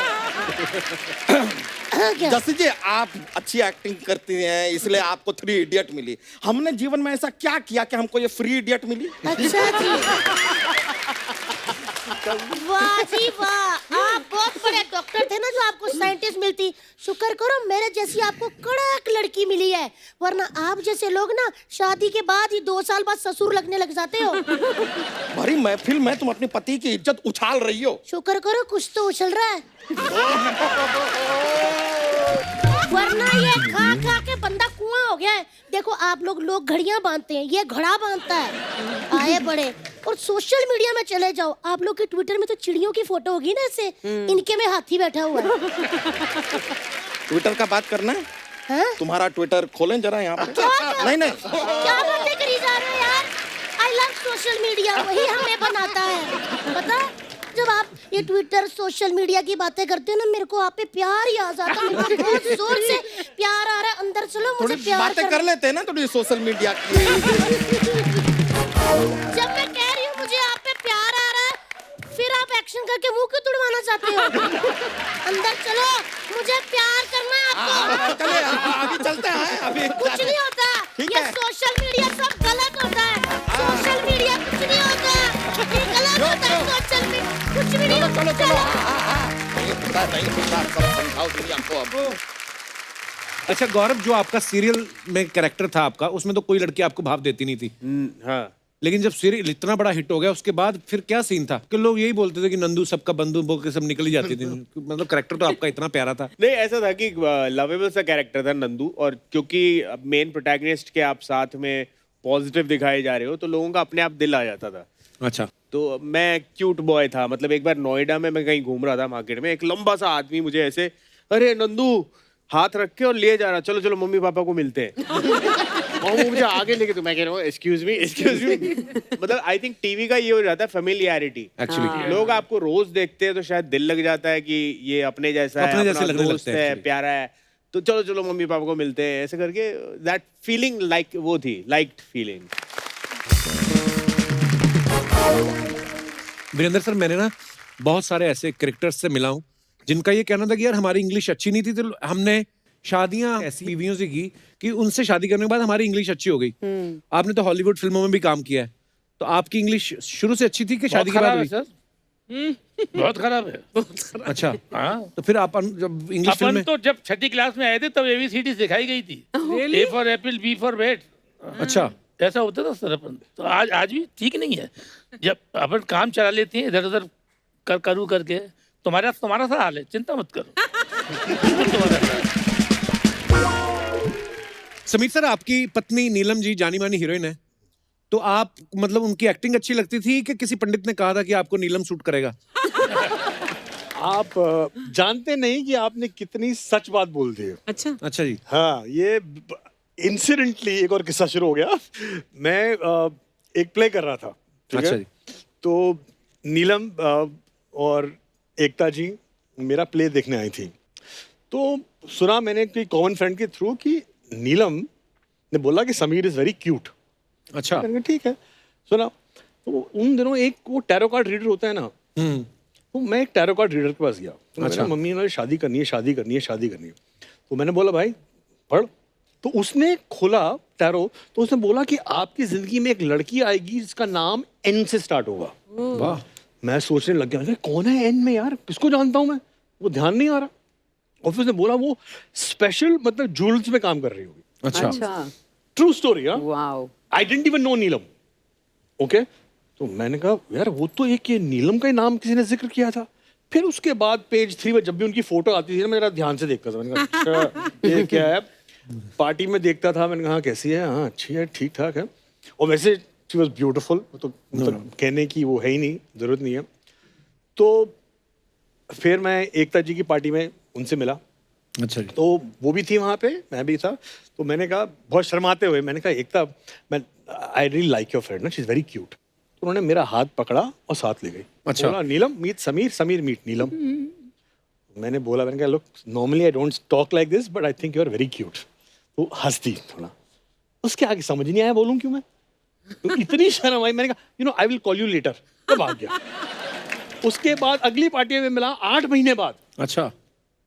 हाँ, क्या? जस्सी जी आप अच्छी एक्टिंग करती हैं इसलिए आपको 3 इडियट मिली। हमने जीवन में ऐसा क्या किया कि हमको ये फ्री इडियट मिली? अच्छा जी। वाह जी वाह, आप बहुत बड़े डॉक्टर थे ना जो आपको साइंटिस्ट मिलती। शुक्र करो मेरे जैसी आपको कड़क लड़की मिली है, वरना आप जैसे लोग ना शादी के बाद ही 2 साल बाद ससुर लगने लग जाते हो। भरी महफिल में तुम अपने पति की इज्जत उछाल रही हो। शुक्र करो कुछ तो उछल रहा है, वरना ये खा खा के बंदा कुआं हो गया है। देखो आप लोग घड़ियां बांधते हैं, ये घड़ा बांधता है। आए बड़े और सोशल मीडिया में चले जाओ, आप लोग के ट्विटर में तो चिड़ियों की फोटो होगी ना, ऐसे इनके में हाथी बैठा हुआ है। ट्विटर का बात करना है? हाँ? तुम्हारा ट्विटर खोलें जरा यहाँ पे। नहीं क्या बातें करी जा रहे हो यार? आई लव सोशल मीडिया, वही हमें बनाता है। पता जब आप ये ट्विटर सोशल मीडिया की बातें करते हो ना, मेरे को आप पे प्यार ही आ जाता है। मेरे को बहुत जोर से प्यार आ रहा है अंदर, चलो मुझे थोड़ी प्यार बातें कर लेते हैं ना थोड़ी सोशल मीडिया की। जब मैं कह रही हूँ मुझे आप पे प्यार आ रहा है, फिर आप एक्शन करके मुंह क्यों तुड़वाना चाहते हो? अंदर चलो, मुझे प्यार करना है आपको। चले अभी चलते हैं अभी। कुछ नहीं होता, ठीक ये है। सोशल मीडिया सब गलत होता है। सोशल मीडिया कुछ नहीं होता, ये गलत होता है। सोशल मीडिया कुछ भी नहीं होता। चलो नहीं होता, सब समझाओ दुनिया को अब। अच्छा गौरव, जो आपका सीरियल में कैरेक्टर था आपका, उसमें तो कोई लड़की आपको भाव देती नहीं थी, हाँ लेकिन जब सीरियल इतना बड़ा हिट हो गया उसके बाद फिर क्या सीन था कि लोग यही बोलते थे कि नंदू सबका बंधु बोल के सब निकल ही जाती थी। मतलब कैरेक्टर तो आपका इतना प्यारा था। नहीं, ऐसा था कि लवेबल सा कैरेक्टर था नंदू, और क्योंकि मेन प्रोटैगनिस्ट के आप साथ में पॉजिटिव दिखाए जा रहे हो तो लोगों का अपने आप दिल आ जाता था। अच्छा। तो मैं क्यूट बॉय था, मतलब एक बार नोएडा में मैं कहीं घूम रहा था मार्केट में, एक लंबा सा आदमी मुझे ऐसे अरे नंदू हाथ रख के और लिए जा रहा, चलो चलो मम्मी पापा को मिलते हैं। और वो मुझे आगे लेके, तो मैं कह रहा हूँ एक्सक्यूज मी। मतलब आई थिंक टीवी का ये हो जाता है फेमिलियरिटी। एक्चुअली लोग आपको रोज देखते हैं तो शायद दिल लग जाता है कि ये अपने जैसा है, अपने जैसे अपना लगने दोस्त लगते हैं है, actually। प्यारा है, तो चलो चलो मम्मी पापा को मिलते हैं, ऐसे करके दैट फीलिंग लाइक वो थी, लाइक्ड फीलिंग। वीरेंद्र सर, मैंने ना बहुत सारे ऐसे क्रिकेटर्स से मिला हूँ जिनका ये कहना था कि यार हमारी इंग्लिश अच्छी नहीं थी, तो हमने शादियां ऐसी बीवियों से की कि उनसे शादी करने के बाद हमारी इंग्लिश अच्छी हो गई। आपने तो हॉलीवुड फिल्मों में भी काम किया है, तो आपकी इंग्लिश शुरू से अच्छी थी कि शादी के बाद हुई? सर बहुत खराब है। अच्छा। हाँ, तो फिर आप जब इंग्लिश फिल्म अपन में। तो जब छठी क्लास में आए थे तब ABCD सिखाई गई थी। A for Apple, B for bat. अच्छा। ऐसा होता था सर अपन तो। आज भी ठीक नहीं है। जब अपन काम चला लेते हैं इधर उधर करूँ करके, तुम्हारा सा हाल है, चिंता मत करो। समीर सर, आपकी पत्नी नीलम जी जानी मानी हीरोइन है, तो आप मतलब उनकी एक्टिंग अच्छी लगती थी कि किसी पंडित ने कहा था कि आपको नीलम सूट करेगा? आप जानते नहीं कि आपने कितनी सच बात बोल दी है। अच्छा अच्छा जी। हाँ, ये इंसिडेंटली एक और किस्सा शुरू हो गया। मैं एक प्ले कर रहा था, ठीक अच्छा है? जी। तो नीलम और एकता जी मेरा प्ले देखने आई थी, तो सुना मैंने कोई कॉमन फ्रेंड के थ्रू कि नीलम ने बोला कि समीर इज वेरी क्यूट। अच्छा। मैंने कहा, ठीक है। सुना तो उन दिनों एक वो टैरो कार्ड रीडर होता है ना, तो मैं एक टैरो कार्ड रीडर के पास गया। तो अच्छा। मम्मी ने शादी करनी है, शादी करनी है, शादी करनी है। तो मैंने बोला भाई पढ़। तो उसने खोला टैरो, तो उसने बोला कि आपकी जिंदगी में एक लड़की आएगी जिसका नाम एन से स्टार्ट होगा। वाह। मैं सोचने लग गया कौन है एन में यार, किसको जानता हूँ मैं, वो ध्यान नहीं आ रहा। और फिर उसने बोला वो स्पेशल मतलब ज्वेलर्स में काम कर रही होगी। अच्छा। अच्छा। True story. हाँ, wow. I didn't even know Neelam. Okay, तो मैंने कहा यार वो तो एक ये नीलम का ही नाम किसी ने जिक्र किया था। फिर उसके बाद पेज 3 पर जब भी उनकी फोटो आती थी ना, मैं जरा ध्यान से देखता था। मैंने कहा अच्छा ये क्या है। पार्टी में देखता था, मैंने कहा कैसी है, हाँ अच्छी है, ठीक ठाक है। और वैसे शी वॉज ब्यूटिफुल, तो मतलब कहने की वो है ही नहीं, जरूरत नहीं है। तो फिर मैं एकता जी की पार्टी में उनसे मिला। अच्छा जी। तो वो भी थी वहाँ पे, मैं भी था। तो मैंने कहा बहुत शर्माते हुए, मैंने कहा एकता मैं I really like your friend ना, शी इज वेरी क्यूट। तो उन्होंने मेरा हाथ पकड़ा और साथ ले गई। अच्छा। बोला नीलम मीट समीर, समीर मीट नीलम। मैंने बोला, मैंने कहा look normally I don't talk like this but I think you are very cute. तो हंस दी थोड़ा। उसके आगे समझ नहीं आया बोलूं क्यों मैं, तो इतनी शर्म आई। मैंने कहा you know I will call you later, तो भाग गया। उसके बाद अगली पार्टी में मिला 8 महीने बाद। अच्छा।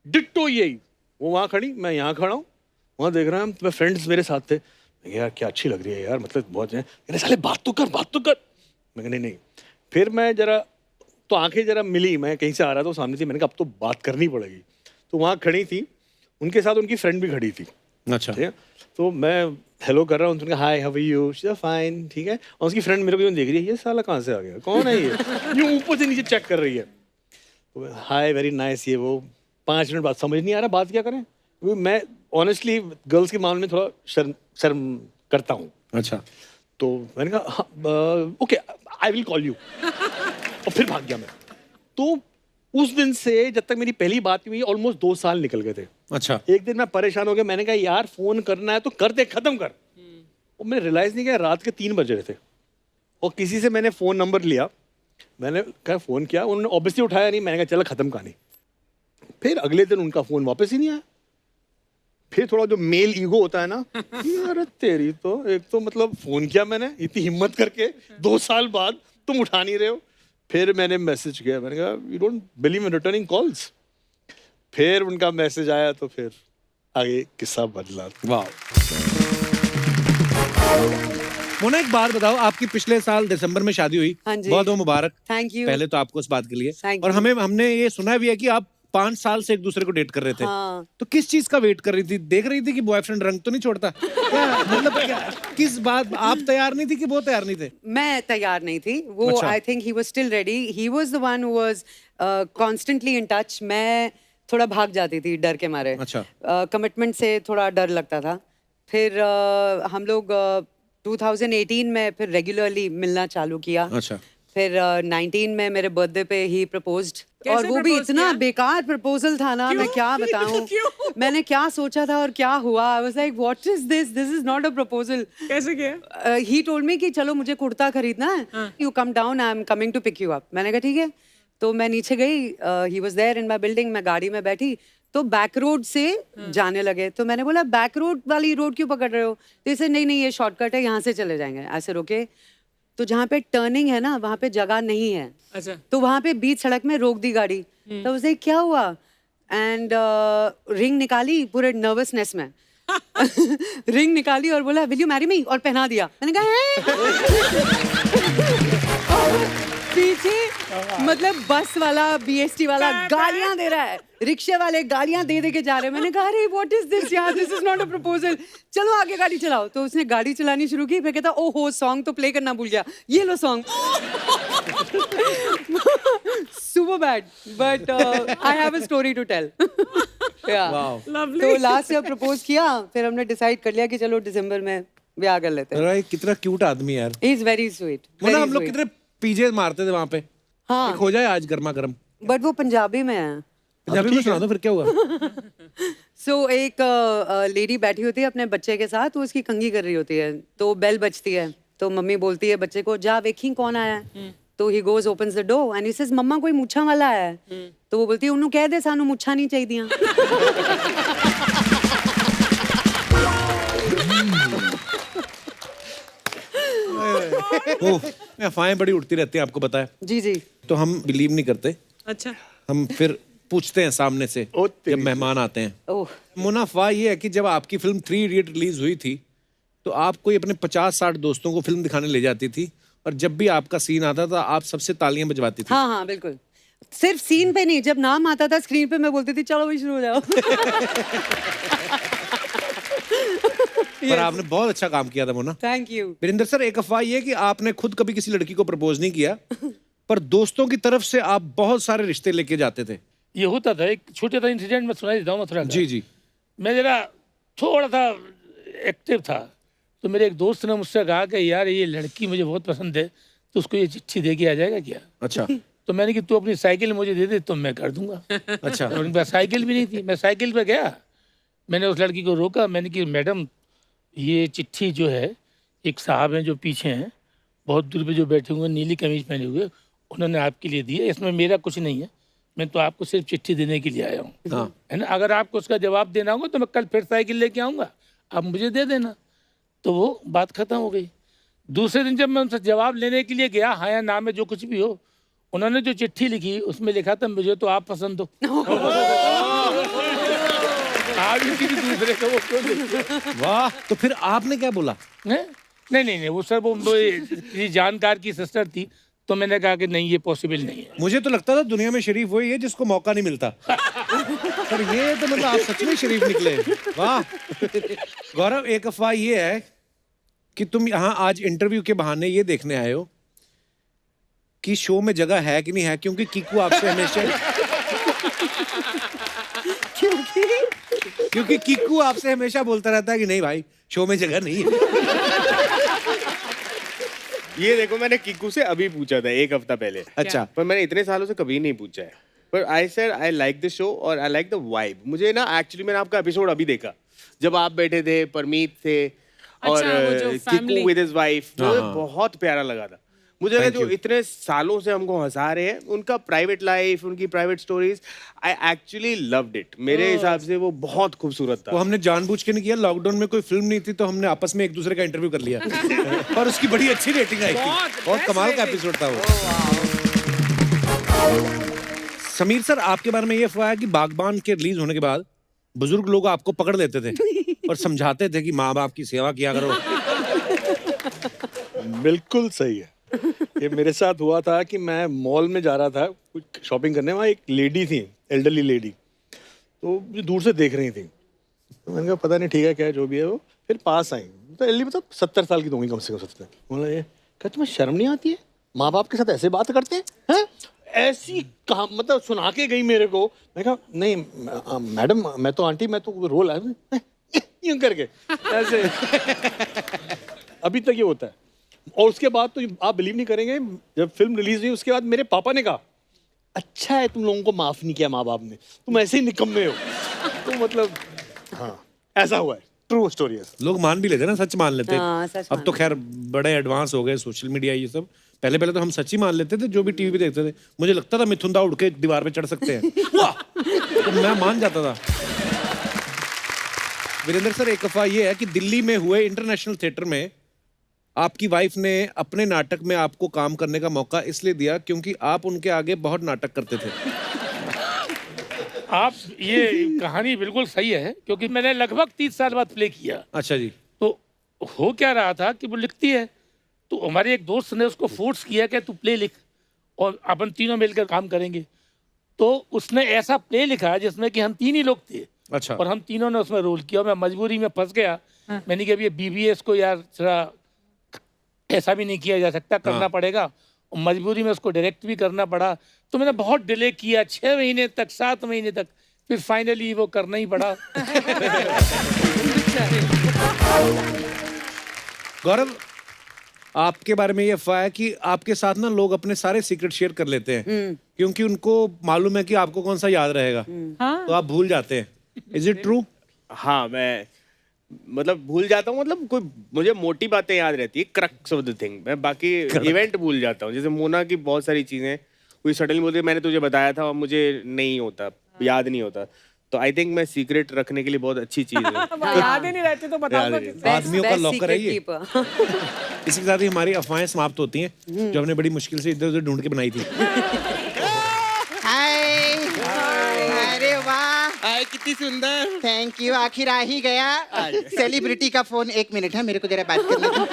डिट्टो यही वो वहाँ खड़ी, मैं यहाँ खड़ा हूँ, वहाँ देख रहा हूँ, मैं फ्रेंड्स मेरे साथ थे। मैं कहा, यार क्या अच्छी लग रही है यार, मतलब बहुत है। कहने साले बात तो कर। मैं कहा नहीं। फिर मैं जरा तो आंखें जरा मिली, मैं कहीं से आ रहा था, सामने थी, मैंने कहा अब तो बात करनी पड़ेगी। तो वहाँ खड़ी थी, उनके साथ उनकी फ्रेंड भी खड़ी थी। अच्छा। ठीक है, तो मैं हेलो कर रहा हूँ, उनका hi how are you, she is fine, ठीक है। और उसकी फ्रेंड मेरे को यूँ देख रही है, ये साला कहाँ से आ गया, कौन है ये, यूँ ऊपर से नीचे चेक कर रही है। तो हाय वेरी नाइस, ये वो। 5 मिनट बाद समझ नहीं आ रहा बात क्या करें, क्योंकि मैं ऑनेस्टली गर्ल्स के मामले में थोड़ा शर्म करता हूँ। अच्छा। तो मैंने कहा okay I will call you, और फिर भाग गया मैं। तो उस दिन से जब तक मेरी पहली बात हुई ऑलमोस्ट 2 साल निकल गए थे। अच्छा। एक दिन मैं परेशान हो गया, मैंने कहा यार फोन करना है तो कर दे, खत्म कर। और मैंने रियलाइज नहीं किया रात के 3 बज रहे थे, और किसी से मैंने फोन नंबर लिया, मैंने कहा फोन किया, उन्होंने ऑब्वियसली उठाया नहीं, मैंने कहा चलो खत्म कहानी। फिर अगले दिन उनका फोन वापस ही नहीं आया। फिर थोड़ा जो मेल ईगो होता है ना, यार तेरी तो एक तो मतलब फोन किया मैंने इतनी हिम्मत करके 2 साल बाद, तुम उठा नहीं रहे हो। फिर मैंने मैसेज किया, मैंने कहा you don't believe in returning calls. फिर उनका मैसेज आया, तो फिर आगे किस्सा बदला। वाह। मोना एक बात बताओ, आपकी पिछले साल दिसंबर में शादी हुई। हाँ जी। बहुत बहुत मुबारक। Thank you. पहले तो आपको इस बात के लिए। Thank और you. हमने ये सुना भी है कि आप 5 साल से एक दूसरे को डेट कर रहे थे। हाँ। तो किस चीज का वेट कर रही थी? देख रही थी कि बॉयफ्रेंड रंग तो नहीं छोड़ता? क्या मतलब क्या, किस बात, आप तैयार नहीं थी कि वो तैयार नहीं थे? मैं तैयार नहीं थी, वो अच्छा। I think he was still ready, he was the one who was constantly in touch. मैं थोड़ा भाग जाती थी डर के मारे। अच्छा। कमिटमेंट से थोड़ा डर लगता था। फिर हम लोग 2018 में फिर रेगुलरली मिलना चालू किया। अच्छा। फिर 19 में मेरे बर्थडे पे ही प्रपोज्ड, कैसे और वो भी propose इतना किया? बेकार प्रपोजल था ना, मैं क्या बताऊं। क्यों? मैंने क्या सोचा था और क्या हुआ, आई was like what is this is not a proposal. कैसे किया? ही टोल्ड मी कि चलो मुझे कुर्ता खरीदना है, you come down, I am coming to pick you up. मैंने कहा ठीक है। तो मैं नीचे गई, he was there in my building, मैं गाड़ी में बैठी, तो बैक रोड से जाने लगे। तो मैंने बोला बैक रोड वाली रोड क्यों पकड़ रहे हो? तो इसे नहीं ये शॉर्टकट है, यहाँ से चले जाएंगे। ऐसे रोके, तो जहाँ पे टर्निंग है ना, वहाँ पे जगह नहीं है। अच्छा। तो वहाँ पे बीच सड़क में रोक दी गाड़ी। तो उसे क्या हुआ, एंड रिंग निकाली पूरे नर्वसनेस में। रिंग निकाली और बोला विल यू मैरी मी, और पहना दिया। मैंने कहा हैं? और पीछे मतलब बस वाला, BST वाला गालियां दे रहा है, रिक्शे वाले गालियां दे दे के जा रहे हैं। मैंने कहा अरे व्हाट इज दिस यार, this is not a proposal, चलो आगे गाड़ी चलाओ। तो उसने गाड़ी चलानी शुरू की, फिर कहता ओहो सॉन्ग तो प्ले करना भूल गया, ये लो song. Super bad, but I have a story to tell. Lovely. तो लास्ट जब प्रपोज किया, फिर हमने डिसाइड कर लिया कि चलो दिसंबर में ब्याह कर लेते हैं। अरे कितना क्यूट आदमी यार। He is very sweet. Mona हम लोग कितने पीजे मारते थे वहां पे। हाँ। एक हो जाए आज गर्मा गर्म। बट वो पंजाबी में है। पंजाबी में सुना दो फिर क्या हुआ। सो एक लेडी बैठी होती है अपने बच्चे के साथ, वो उसकी कंघी कर रही होती है, तो बेल बजती है, तो मम्मी बोलती है बच्चे को जा वेखी कौन आया है। तो he goes opens the door and he says मम्मा कोई मुच्छा वाला है। तो वो बोलती है उन्होंने कह दे सानू मुच्छा नहीं चाहिए। ओह, अफवाहें बड़ी उड़ती रहती हैं, आपको पता है। जी जी। तो हम बिलीव नहीं करते, अच्छा। हम फिर पूछते हैं सामने से ओ तेरी जब मेहमान आते हैं। ओह मोना अफवाह ये है कि जब आपकी फिल्म 3 इडियट रिलीज हुई थी, तो आप कोई अपने 50-60 दोस्तों को फिल्म दिखाने ले जाती थी, और जब भी आपका सीन आता था आप सबसे तालियां बजवाती थी। हाँ हाँ बिल्कुल, सिर्फ सीन पे नहीं, जब नाम आता था स्क्रीन पे मैं बोलती थी चलो भाई शुरू हो जाओ। पर आपने बहुत अच्छा काम किया था Mona. Thank you. Virendra sir, एक अफवाह ये है कि आपने खुद कभी किसी लड़की को प्रपोज नहीं किया, पर दोस्तों की तरफ से आप बहुत सारे रिश्ते लेके जाते थे। ये होता था, एक छोटा सा इंसिडेंट मैं सुना देता हूँ मथुरा का। जी जी। मैं जरा थोड़ा सा एक्टिव था, तो मेरे एक दोस्त ने मुझसे कहा कि यार ये लड़की मुझे बहुत पसंद है, तो उसको ये चिट्ठी दे के आ जाएगा क्या? अच्छा। तो मैंने कि तू अपनी साइकिल मुझे दे दे तो मैं कर दूंगा। अच्छा। और उनके पास साइकिल भी नहीं थी। मैं साइकिल पे गया, मैंने उस लड़की को रोका, मैंने कि मैडम ये चिट्ठी जो है, एक साहब हैं जो पीछे हैं बहुत दूर पे जो बैठे हुए, नीली कमीज पहने हुए, उन्होंने आपके लिए दी है, इसमें मेरा कुछ नहीं है, मैं तो आपको सिर्फ चिट्ठी देने के लिए आया हूँ। हाँ। है ना, अगर आपको उसका जवाब देना होगा तो मैं कल फिर साइकिल लेके आऊँगा, आप मुझे दे देना। तो वो बात खत्म हो गई। दूसरे दिन जब मैं उनसे जवाब लेने के लिए गया, हाँ या ना में जो कुछ भी हो, उन्होंने जो चिट्ठी लिखी उसमें लिखा था मुझे तो आप पसंद हो। आदमी किसी दूसरे का वो क्यों देखे? वाह, तो फिर आपने क्या बोला? हैं? नहीं, वो सर वो किसी जानकार की सिस्टर थी, तो मैंने कहा कि नहीं, ये पॉसिबल नहीं है। मुझे तो लगता था दुनिया में शरीफ वही है जिसको मौका नहीं मिलता। पर ये तो मतलब आप सच में शरीफ निकले। वाह। गौरव, एक अफवाह ये है कि तुम यहाँ आज इंटरव्यू के बहाने ये देखने आए हो कि शो में जगह है कि नहीं है, क्योंकि कीकू आपसे हमेशा क्योंकि कीकू आपसे हमेशा बोलता रहता है कि नहीं भाई, शो में जगह नहीं है। ये देखो, मैंने किकू से अभी पूछा था 1 हफ्ता पहले। अच्छा। पर मैंने इतने सालों से कभी नहीं पूछा है। पर I said I like the show और आई लाइक द वाइब। मुझे ना एक्चुअली मैंने आपका एपिसोड अभी देखा, जब आप बैठे थे, परमीत थे और वो जो family- Kiku with his wife, मुझे बहुत प्यारा लगा था। मुझे लगा जो इतने सालों से हमको हंसा रहे हैं, उनका प्राइवेट लाइफ, उनकी private stories, I actually loved it. मेरे हिसाब से वो बहुत खूबसूरत वो था। हमने जानबूझ के नहीं किया, लॉकडाउन में कोई फिल्म नहीं थी तो हमने आपस में एक दूसरे का इंटरव्यू कर लिया और उसकी बड़ी अच्छी रेटिंग आई थी। बहुत कमाल का एपिसोड था वो। समीर सर, आपके बारे में ये अफवाह है कि बागबान के रिलीज होने के बाद बुजुर्ग लोग आपको पकड़ लेते थे और समझाते थे कि माँ बाप की सेवा किया करो। बिल्कुल सही है। ये मेरे साथ हुआ था कि मैं मॉल में जा रहा था कुछ शॉपिंग करने, वहाँ एक लेडी थी, एल्डरली लेडी, तो मुझे दूर से देख रही थी। तो मैंने कहा पता नहीं ठीक है क्या जो भी है वो। फिर पास आई तो एल्डरली मतलब 70 साल की तो होंगी कम से कम 70। बोला ये क्या तुम्हें शर्म नहीं आती है, माँ बाप के साथ ऐसे बात करते हैं? ऐसी कहा मतलब सुना के गई मेरे को। मैं कहा नहीं मैडम, मैं तो आंटी, मैं तो रोल आया यूं करके ऐसे। अभी तक ये होता है। और उसके बाद तो आप बिलीव नहीं करेंगे, जब फिल्म रिलीज हुई उसके बाद मेरे पापा ने कहा अच्छा है तुम लोगों को माफ नहीं किया माँ बाप ने, तुम ऐसे ही निकम्मे हो। तो मतलब हाँ, ऐसा हुआ है, ट्रू स्टोरी है। लोग मान भी लेते हैं ना, सच मान लेते हाँ, हैं। सच अब तो खैर बड़े एडवांस हो गए सोशल मीडिया ये सब। पहले तो हम सच ही मान लेते थे जो भी टीवी पे देखते थे। मुझे लगता था मिथुन दा उड़ के दीवार पे चढ़ सकते हैं तो मैं मान जाता था। वीरेंद्र सर, एक अफवाह ये है कि दिल्ली में हुए इंटरनेशनल थिएटर में आपकी वाइफ ने अपने नाटक में आपको काम करने का मौका इसलिए दिया क्योंकि आप उनके आगे बहुत नाटक करते थे। आप ये कहानी बिल्कुल सही है, क्योंकि मैंने लगभग 30 साल बाद प्ले किया। अच्छा जी। तो हो क्या रहा था कि वो लिखती है, तो हमारे एक दोस्त ने उसको फोर्स किया कि तू प्ले लिख और अपन तीनों मिलकर काम करेंगे। तो उसने ऐसा प्ले लिखा जिसमें कि हम 3 ही लोग थे। अच्छा। और हम तीनों ने उसमें रोल किया और मैं मजबूरी में फंस गया। मैंने कहा ये BBS को यार थोड़ा ऐसा भी नहीं किया जा सकता, करना पड़ेगा। और मजबूरी में उसको डायरेक्ट भी करना पड़ा। तो मैंने बहुत डिले किया, 6 महीने तक, 7 महीने तक, फिर फाइनली वो करना ही पड़ा। गौरव, आपके बारे में ये अफवाह है कि आपके साथ ना लोग अपने सारे सीक्रेट शेयर कर लेते हैं क्योंकि उनको मालूम है कि आपको कौन सा याद रहेगा। तो आप भूल जाते हैं। Is it true? हाँ, मैं मतलब भूल जाता हूँ, मतलब कोई मुझे मोटी बातें याद रहती है, क्रक्स ऑफ द थिंग। मैं बाकी इवेंट भूल जाता हूँ। जैसे मोना की बहुत सारी चीजें कोई सडनली बोलते मैंने तुझे बताया था और मुझे नहीं होता, याद नहीं होता। तो आई थिंक मैं सीक्रेट रखने के लिए बहुत अच्छी चीज है। याद ही नहीं रहती तो बताऊंगा किससे? आदमियों का लॉकर है ये। इसी के साथ ही हमारी अफवाहें समाप्त होती हैं जो हमने बड़ी मुश्किल से इधर उधर ढूंढ के बनाई थी। हाय, अरे वाह, हाय कितनी सुंदर, थैंक यू, आखिर आ ही गया। सेलिब्रिटी का फोन, 1 मिनट है, मेरे को जरा बात करने दो।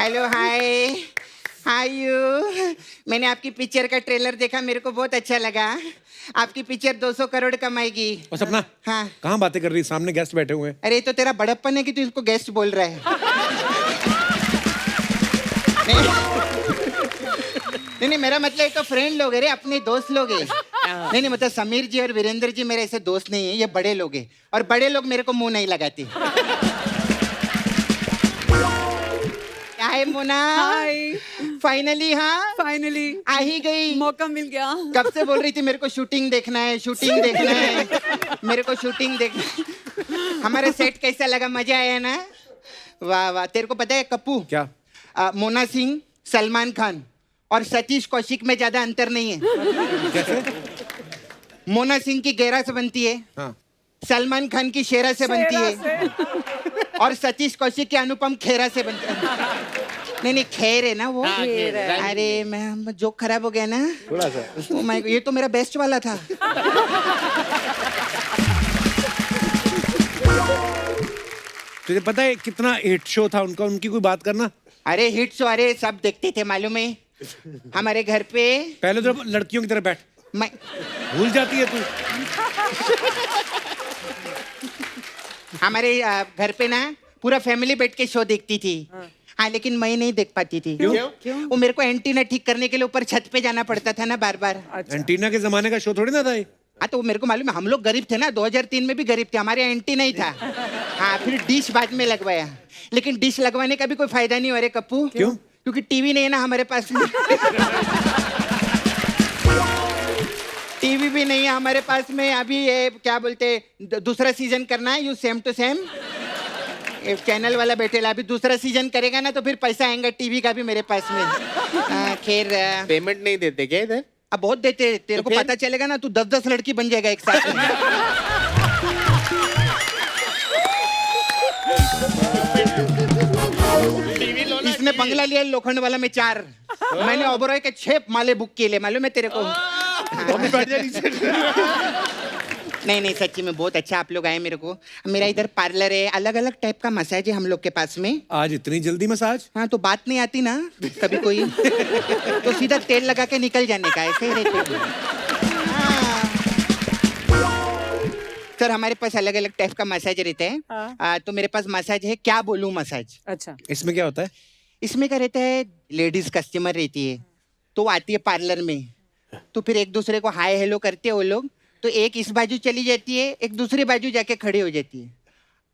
Hello, hi, hi you. मैंने आपकी पिक्चर का ट्रेलर देखा, मेरे को बहुत अच्छा लगा। आपकी पिक्चर 200 करोड़ कमाएगी। और सपना, हाँ, कहाँ बातें कर रही है? सामने गेस्ट बैठे हुए हैं। अरे ये तो तेरा बड़प्पन है कि तू इसको गेस्ट बोल रहा है। नहीं, मेरा मतलब एक तो फ्रेंड लोग है रे, अपने दोस्त लोग है। नहीं, मतलब समीर जी और वीरेंद्र जी मेरे ऐसे दोस्त नहीं है, ये बड़े लोग हैं और बड़े लोग मेरे को मुंह नहीं लगाते। हाय मोना, हाय, फाइनली। हाँ, फाइनली आ ही गई, मौका मिल गया। कब से बोल रही थी मेरे को शूटिंग देखना है, शूटिंग देखना है, मेरे को शूटिंग देखना। हमारा सेट कैसा लगा, मजा आया ना? वाह वाह। तेरे को पता है कप्पू, क्या? मोना सिंह, सलमान खान और सतीश कौशिक में ज्यादा अंतर नहीं है। कैसे? मोना सिंह की गेरा से बनती है, हाँ। सलमान खान की शेरा से बनती है और सतीश कौशिक के अनुपम खेरा से बनती है। नहीं, खेर है ना वो। अरे मैं जोक खराब हो गया ना थोड़ा सा। Oh my God, ये तो मेरा बेस्ट वाला था। तुझे पता है कितना हिट शो था उनका, उनकी कोई बात करना। अरे हिट शो, अरे सब देखते थे मालूम है। हमारे घर पे पहले तो लड़कियों की तरह बैठ, मैं भूल जाती है तू। हमारे घर पे ना पूरा फैमिली बैठ के शो देखती थी। हाँ, लेकिन मैं नहीं देख पाती थी। क्यों? वो मेरे को एंटीना ठीक करने के लिए ऊपर छत पे जाना पड़ता था ना बार बार। एंटीना के जमाने का शो थोड़ी ना था ये। हाँ, तो मेरे को मालूम है, हम लोग गरीब थे ना, 2003 में भी गरीब थे, हमारे यहाँ एंटीना ही था। हाँ, फिर डिश बाद में लगवाया, लेकिन डिश लगवाने का भी कोई फायदा नहीं हो रहा कप्पू। क्यों? क्योंकि टीवी नहीं है ना हमारे पास में। टीवी भी नहीं है हमारे पास में। अभी ये क्या बोलते, दूसरा सीजन करना है, you same to same. Channel वाला बैठेला, अभी दूसरा सीजन करेगा ना तो फिर पैसा आएगा टीवी का भी मेरे पास में। खैर पेमेंट नहीं देते क्या इधर? अब बहुत देते, तेरे को पता चलेगा ना, तू 10-10 लड़की बन जाएगा एक साथ में। इसने बंगला लिया लोखंड वाला में 4, मैंने ओबरॉय के 6 माले बुक किए, मालूम है तेरे को। नहीं सच्ची में बहुत अच्छा आप लोग आए मेरे को। मेरा इधर पार्लर है, अलग अलग टाइप का मसाज है हम लोग के पास में। आज इतनी जल्दी मसाज? हाँ, तो बात नहीं आती ना कभी कोई, तो सीधा तेल लगा के निकल जाने का, ऐसे ही रहते हैं। हाँ। सर हमारे पास अलग अलग टाइप का मसाज रहता है। तो मेरे पास मसाज है, क्या बोलूं मसाज। अच्छा, इसमें क्या होता है? इसमें क्या रहता है, लेडीज कस्टमर रहती है, तो वो आती है पार्लर में, तो फिर एक दूसरे को हाय हेलो करते हैं वो लोग, तो एक इस बाजू चली जाती है, एक दूसरी बाजू जाके खड़ी हो जाती है।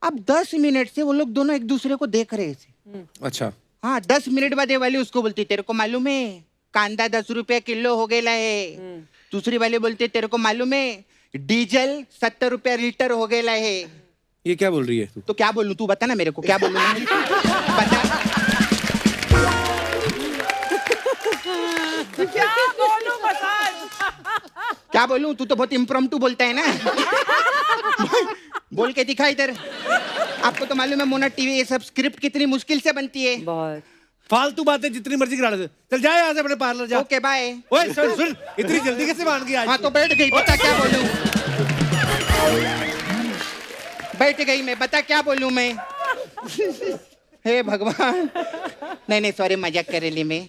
अब 10 मिनट से वो लोग दोनों एक दूसरे को देख रहे थे। अच्छा। हाँ, 10 मिनट बाद ये वाली उसको बोलती, तेरे को मालूम है कांदा 10 रुपया किलो हो गया है। दूसरी वाली बोलती, तेरे को मालूम है डीजल 70 रुपया लीटर हो गया है। ये क्या बोल रही है तू? तो क्या बोलूं, तू बता ना मेरे को, क्या बोलूं मैं? बता। क्या बोलूं मसाज? क्या बोलूं, तू तो बहुत इम्प्रॉम्प्टू बोलता है ना। बोल के दिखा इधर। आपको तो मालूम है मोना टीवी ये सब स्क्रिप्ट कितनी मुश्किल से बनती है। बहुत फालतू बातें जितनी मर्जी करा ले। चल जाए यहाँ से, अपने पार्लर जा। Okay bye. ओए सुन, इतनी जल्दी कैसे मान गई आज? हाँ, तो बैठ गई, बता क्या बोलूं। बैठ गई मैं, बता क्या बोलूं मैं। हे भगवान। नहीं सॉरी, मजाक कर रही मैं।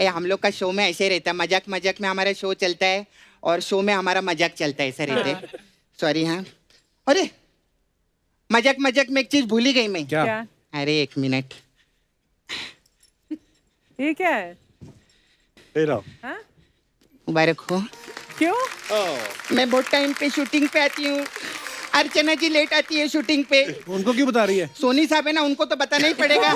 हम लोग का शो में ऐसे रहता है, मजाक मजाक में हमारा शो चलता है और शो में हमारा मजाक चलता है, ऐसा रहता है। सॉरी। हाँ, अरे मजाक मजाक में एक चीज भूल ही गई मैं। क्या? अरे 1 मिनट। ये क्या है? हाँ? मुबारक हो। क्यों? मैं बहुत टाइम पे शूटिंग पे आती हूँ, अर्चना जी लेट आती है शूटिंग पे। उनको क्यों बता रही है? सोनी साहब है ना, उनको तो बताना ही पड़ेगा।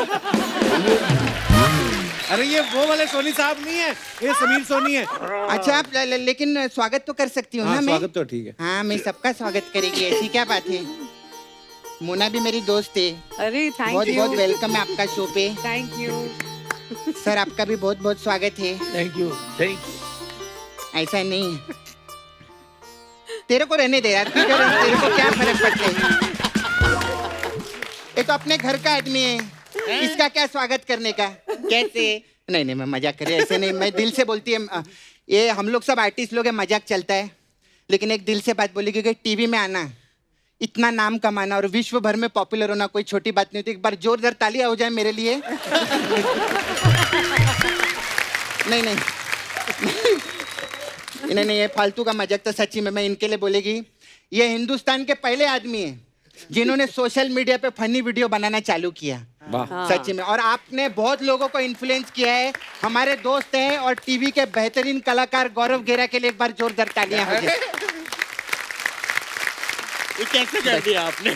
अरे ये वो वाले सोनी साहब नहीं है, ये समीर सोनी है। अच्छा, आप लेकिन स्वागत तो कर सकती हूँ ना मैं? स्वागत तो ठीक है। हाँ, मैं सबका स्वागत करेगी, ऐसी क्या बात है। मोना भी मेरी दोस्त है। अरे थैंक बहुत यू, बहुत वेलकम है आपका शो पे। Thank you. सर आपका भी बहुत बहुत स्वागत है। Thank you. ऐसा नहीं, तेरे को रहने दे यार, तेरे को क्या फर्क पड़ता है। ये तो अपने घर का आदमी है, इसका क्या स्वागत करने का। कैसे? नहीं मैं मजाक कर रही, ऐसे नहीं, मैं दिल से बोलती है। ये हम लोग सब आर्टिस्ट लोग हैं, मजाक चलता है, लेकिन एक दिल से बात बोली, क्योंकि टीवी में आना, इतना नाम कमाना और विश्व भर में पॉपुलर होना कोई छोटी बात नहीं होती। एक बार जोरदार तालियां हो जाए मेरे लिए। नहीं, ये फालतू का मजाक तो सच्ची में मैं इनके लिए बोलेगी। ये हिंदुस्तान के पहले आदमी हैं जिन्होंने सोशल मीडिया पे फनी वीडियो बनाना चालू किया। सच्ची में। और आपने बहुत लोगों को इन्फ्लुएंस किया है, हमारे दोस्त हैं और टीवी के बेहतरीन कलाकार गौरव घेरा के लिए एक बार जोरदार तालियां हो जाए। ये कैसे कर दिया आपने?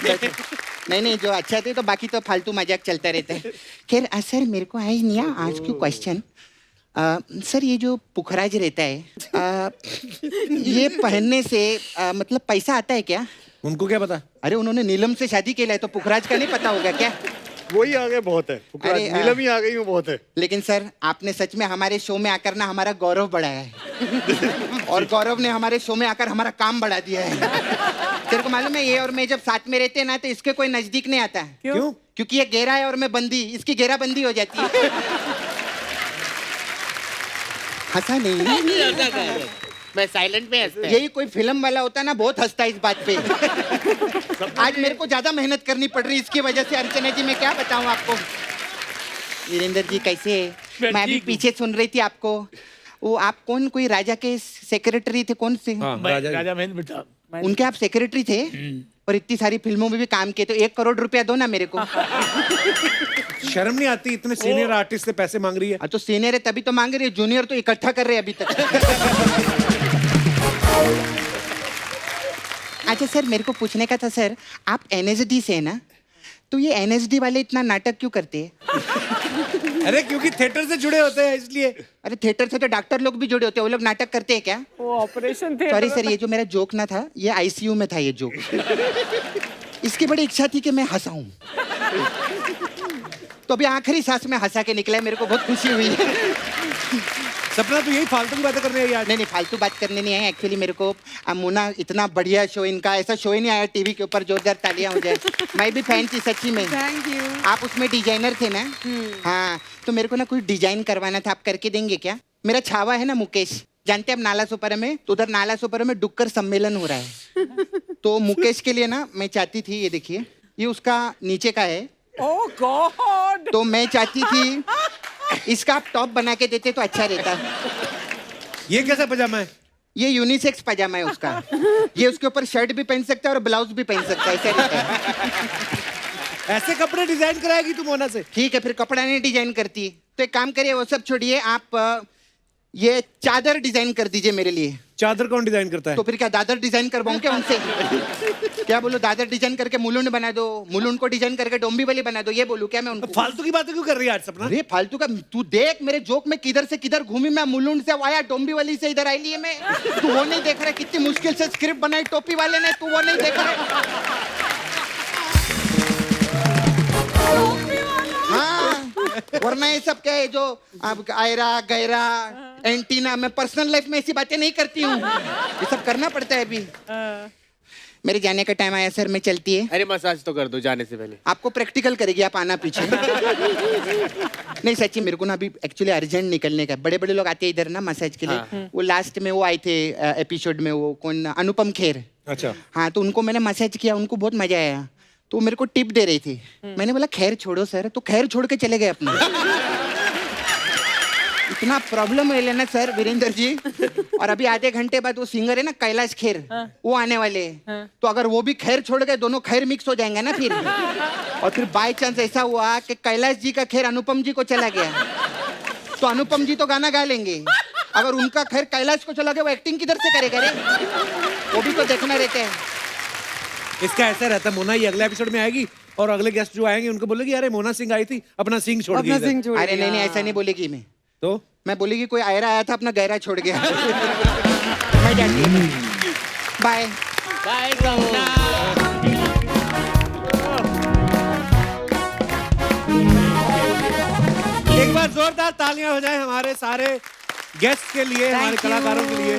नहीं, जो अच्छा थे, तो बाकी तो फालतू मजाक चलता रहता है। खैर सर, मेरे को है नहीं आज क्यों क्वेश्चन। सर ये जो पुखराज रहता है, ये पहनने से मतलब पैसा आता है क्या? उनको क्या पता? अरे उन्होंने नीलम से शादी की है, तो पुखराज का नहीं पता होगा क्या? वही आ गए बहुत है, अरे, नीलम ही आ गई वो बहुत है। लेकिन सर आपने सच में हमारे शो में आकर ना हमारा गौरव बढ़ाया है। और गौरव ने हमारे शो में आकर हमारा काम बढ़ा दिया है। तेरे को मालूम है, ये और मैं जब साथ में रहते हैं ना, तो इसके कोई नजदीक नहीं आता। क्यों? क्योंकि ये घेरा है और मैं बंदी, इसकी घेराबंदी हो जाती है। हंसा नहीं। मैं साइलेंट में हंसते हैं। यही कोई फिल्म वाला होता ना बहुत हंसता है इस बात पे। आज मेरे को ज्यादा मेहनत करनी पड़ रही इसकी वजह से। अर्चना जी मैं क्या बताऊं आपको। वीरेंद्र जी कैसे है? मैं अभी पीछे सुन रही थी आपको। वो आप कौन कोई राजा के सेक्रेटरी थे कौन से? राजा महेंद्र प्रताप। उनके आप सेक्रेटरी थे और इतनी सारी फिल्मों में भी काम किए, तो 1 करोड़ रुपया दो ना मेरे को। शर्म नहीं आती? इतने सीनियर आर्टिस्ट से पैसे मांग रही है। तो सीनियर है तभी तो मांग रही है, जूनियर तो इकट्ठा कर रहे हैं अभी तक। अच्छा सर, मेरे को पूछने का था सर, आप NSD से है ना, तो ये NSD वाले इतना नाटक क्यों करते हैं? अरे क्योंकि थिएटर से जुड़े होते हैं इसलिए। अरे थिएटर से तो डॉक्टर लोग भी जुड़े होते हैं, वो लोग नाटक करते हैं क्या? वो ऑपरेशन थे। सॉरी सर, ये जो मेरा जोक ना था, ये ICU में था ये जोक। इसकी बड़ी इच्छा थी कि मैं हंसाऊं, तो अभी आखिरी सांस में हंसा के निकला है, मेरे को बहुत खुशी हुई है। सपना तो यही फालतू की बातें करने आई आज। नहीं फालतू बात करने नहीं है एक्चुअली। मेरे को मोना इतना बढ़िया शो इनका, ऐसा शो ही नहीं आया टीवी के ऊपर। जोरदार तालियां हो जाए। मैं भी फैन थी सच्ची में। Thank you. आप उसमें डिजाइनर थे ना? हाँ, तो मेरे को ना कुछ डिजाइन करवाना था, आप करके देंगे क्या? मेरा छावा है ना मुकेश, जानते हैं आप नाला सोपारा में, तो उधर नाला सोपारा में डुक्कर सम्मेलन हो रहा है। तो मुकेश के लिए ना मैं चाहती थी, ये देखिए ये उसका नीचे का है। ओह गॉड। तो मैं चाहती थी इसका आप टॉप बना के देते तो अच्छा रहता। ये कैसा पजामा है? ये यूनिसेक्स पजामा है उसका। ये उसके ऊपर शर्ट भी पहन सकता है और ब्लाउज भी पहन सकता है, ऐसा रहता है। ऐसे कपड़े डिजाइन कराएगी तुम मोना से? ठीक है, फिर कपड़ा नहीं डिजाइन करती तो एक काम करिए, वो सब छोड़िए, आप ये चादर डिजाइन कर दीजिए मेरे लिए। चादर कौन डिजाइन करता है? तो फिर क्या दादर डिजाइन करवाऊं क्या उनसे? क्या बोलो, दादर डिजाइन करके मुलुंड बना दो, मुलुंड को डिजाइन करके डोंबी वाली बना दो, ये बोलूं क्या मैं उनको? फालतू की बातें क्यों कर रही है आज सपना? अरे फालतू का, तू देख मेरे जोक में किधर से किधर घूमी मैं। मुलुंड से आया, डोंबी वाली से इधर आई लिए मैं। तू वो नहीं देख रहा कितनी मुश्किल से स्क्रिप्ट बनाई टोपी वाले ने, तू वो नहीं देख रहा? हाँ, वरना ये सब क्या है जो अब आयरा गैरा एंटीना, मैं पर्सनल लाइफ में ऐसी बातें नहीं करती हूँ, ये सब करना पड़ता है अभी। मेरे जाने का टाइम आया सर, मैं चलती है। अरे मसाज तो कर दो जाने से पहले। आपको प्रैक्टिकल करेगी, आप आना पीछे। नहीं सच्ची, मेरे को ना अभी एक्चुअली अर्जेंट निकलने का। बड़े बड़े लोग आते हैं इधर ना मसाज के लिए। वो लास्ट में वो आए थे एपिसोड में, वो कौन, अनुपम खेर। अच्छा। हाँ, तो उनको मैंने मसाज किया, उनको बहुत मजा आया, तो मेरे को टिप दे रही थी। मैंने बोला खैर छोड़ो सर, तो खैर छोड़ के चले गए अपना। इतना प्रॉब्लम है लेना सर वीरेंद्र जी। और अभी आधे घंटे बाद वो सिंगर है ना कैलाश खेर, वो आने वाले हैं। तो अगर वो भी खैर छोड़ गए, दोनों खैर मिक्स हो जाएंगे ना फिर। और फिर बाय चांस ऐसा हुआ कि कैलाश जी का खैर अनुपम जी को चला गया, तो अनुपम जी तो गाना गा लेंगे। अगर उनका खैर कैलाश को चला गया, वो एक्टिंग किधर से करेगा रे? वो भी तो देखना रहता है। इसका ऐसा रहता है, मोना ये अगले एपिसोड में आएगी और अगले गेस्ट जो आएंगे उनको बोलेगी अरे मोना सिंह आई थी, अपना सिंह छोड़ गई इधर। अरे नहीं ऐसा नहीं बोलेगी मैं। तो मैं बोलेगी कोई आयरा आया था, अपना गहरा छोड़ गया। मैं जाती हूँ, बाय बाय सपना। एक बार जोरदार तालियां हो जाए हमारे सारे गेस्ट के लिए, हमारे कलाकारों के लिए।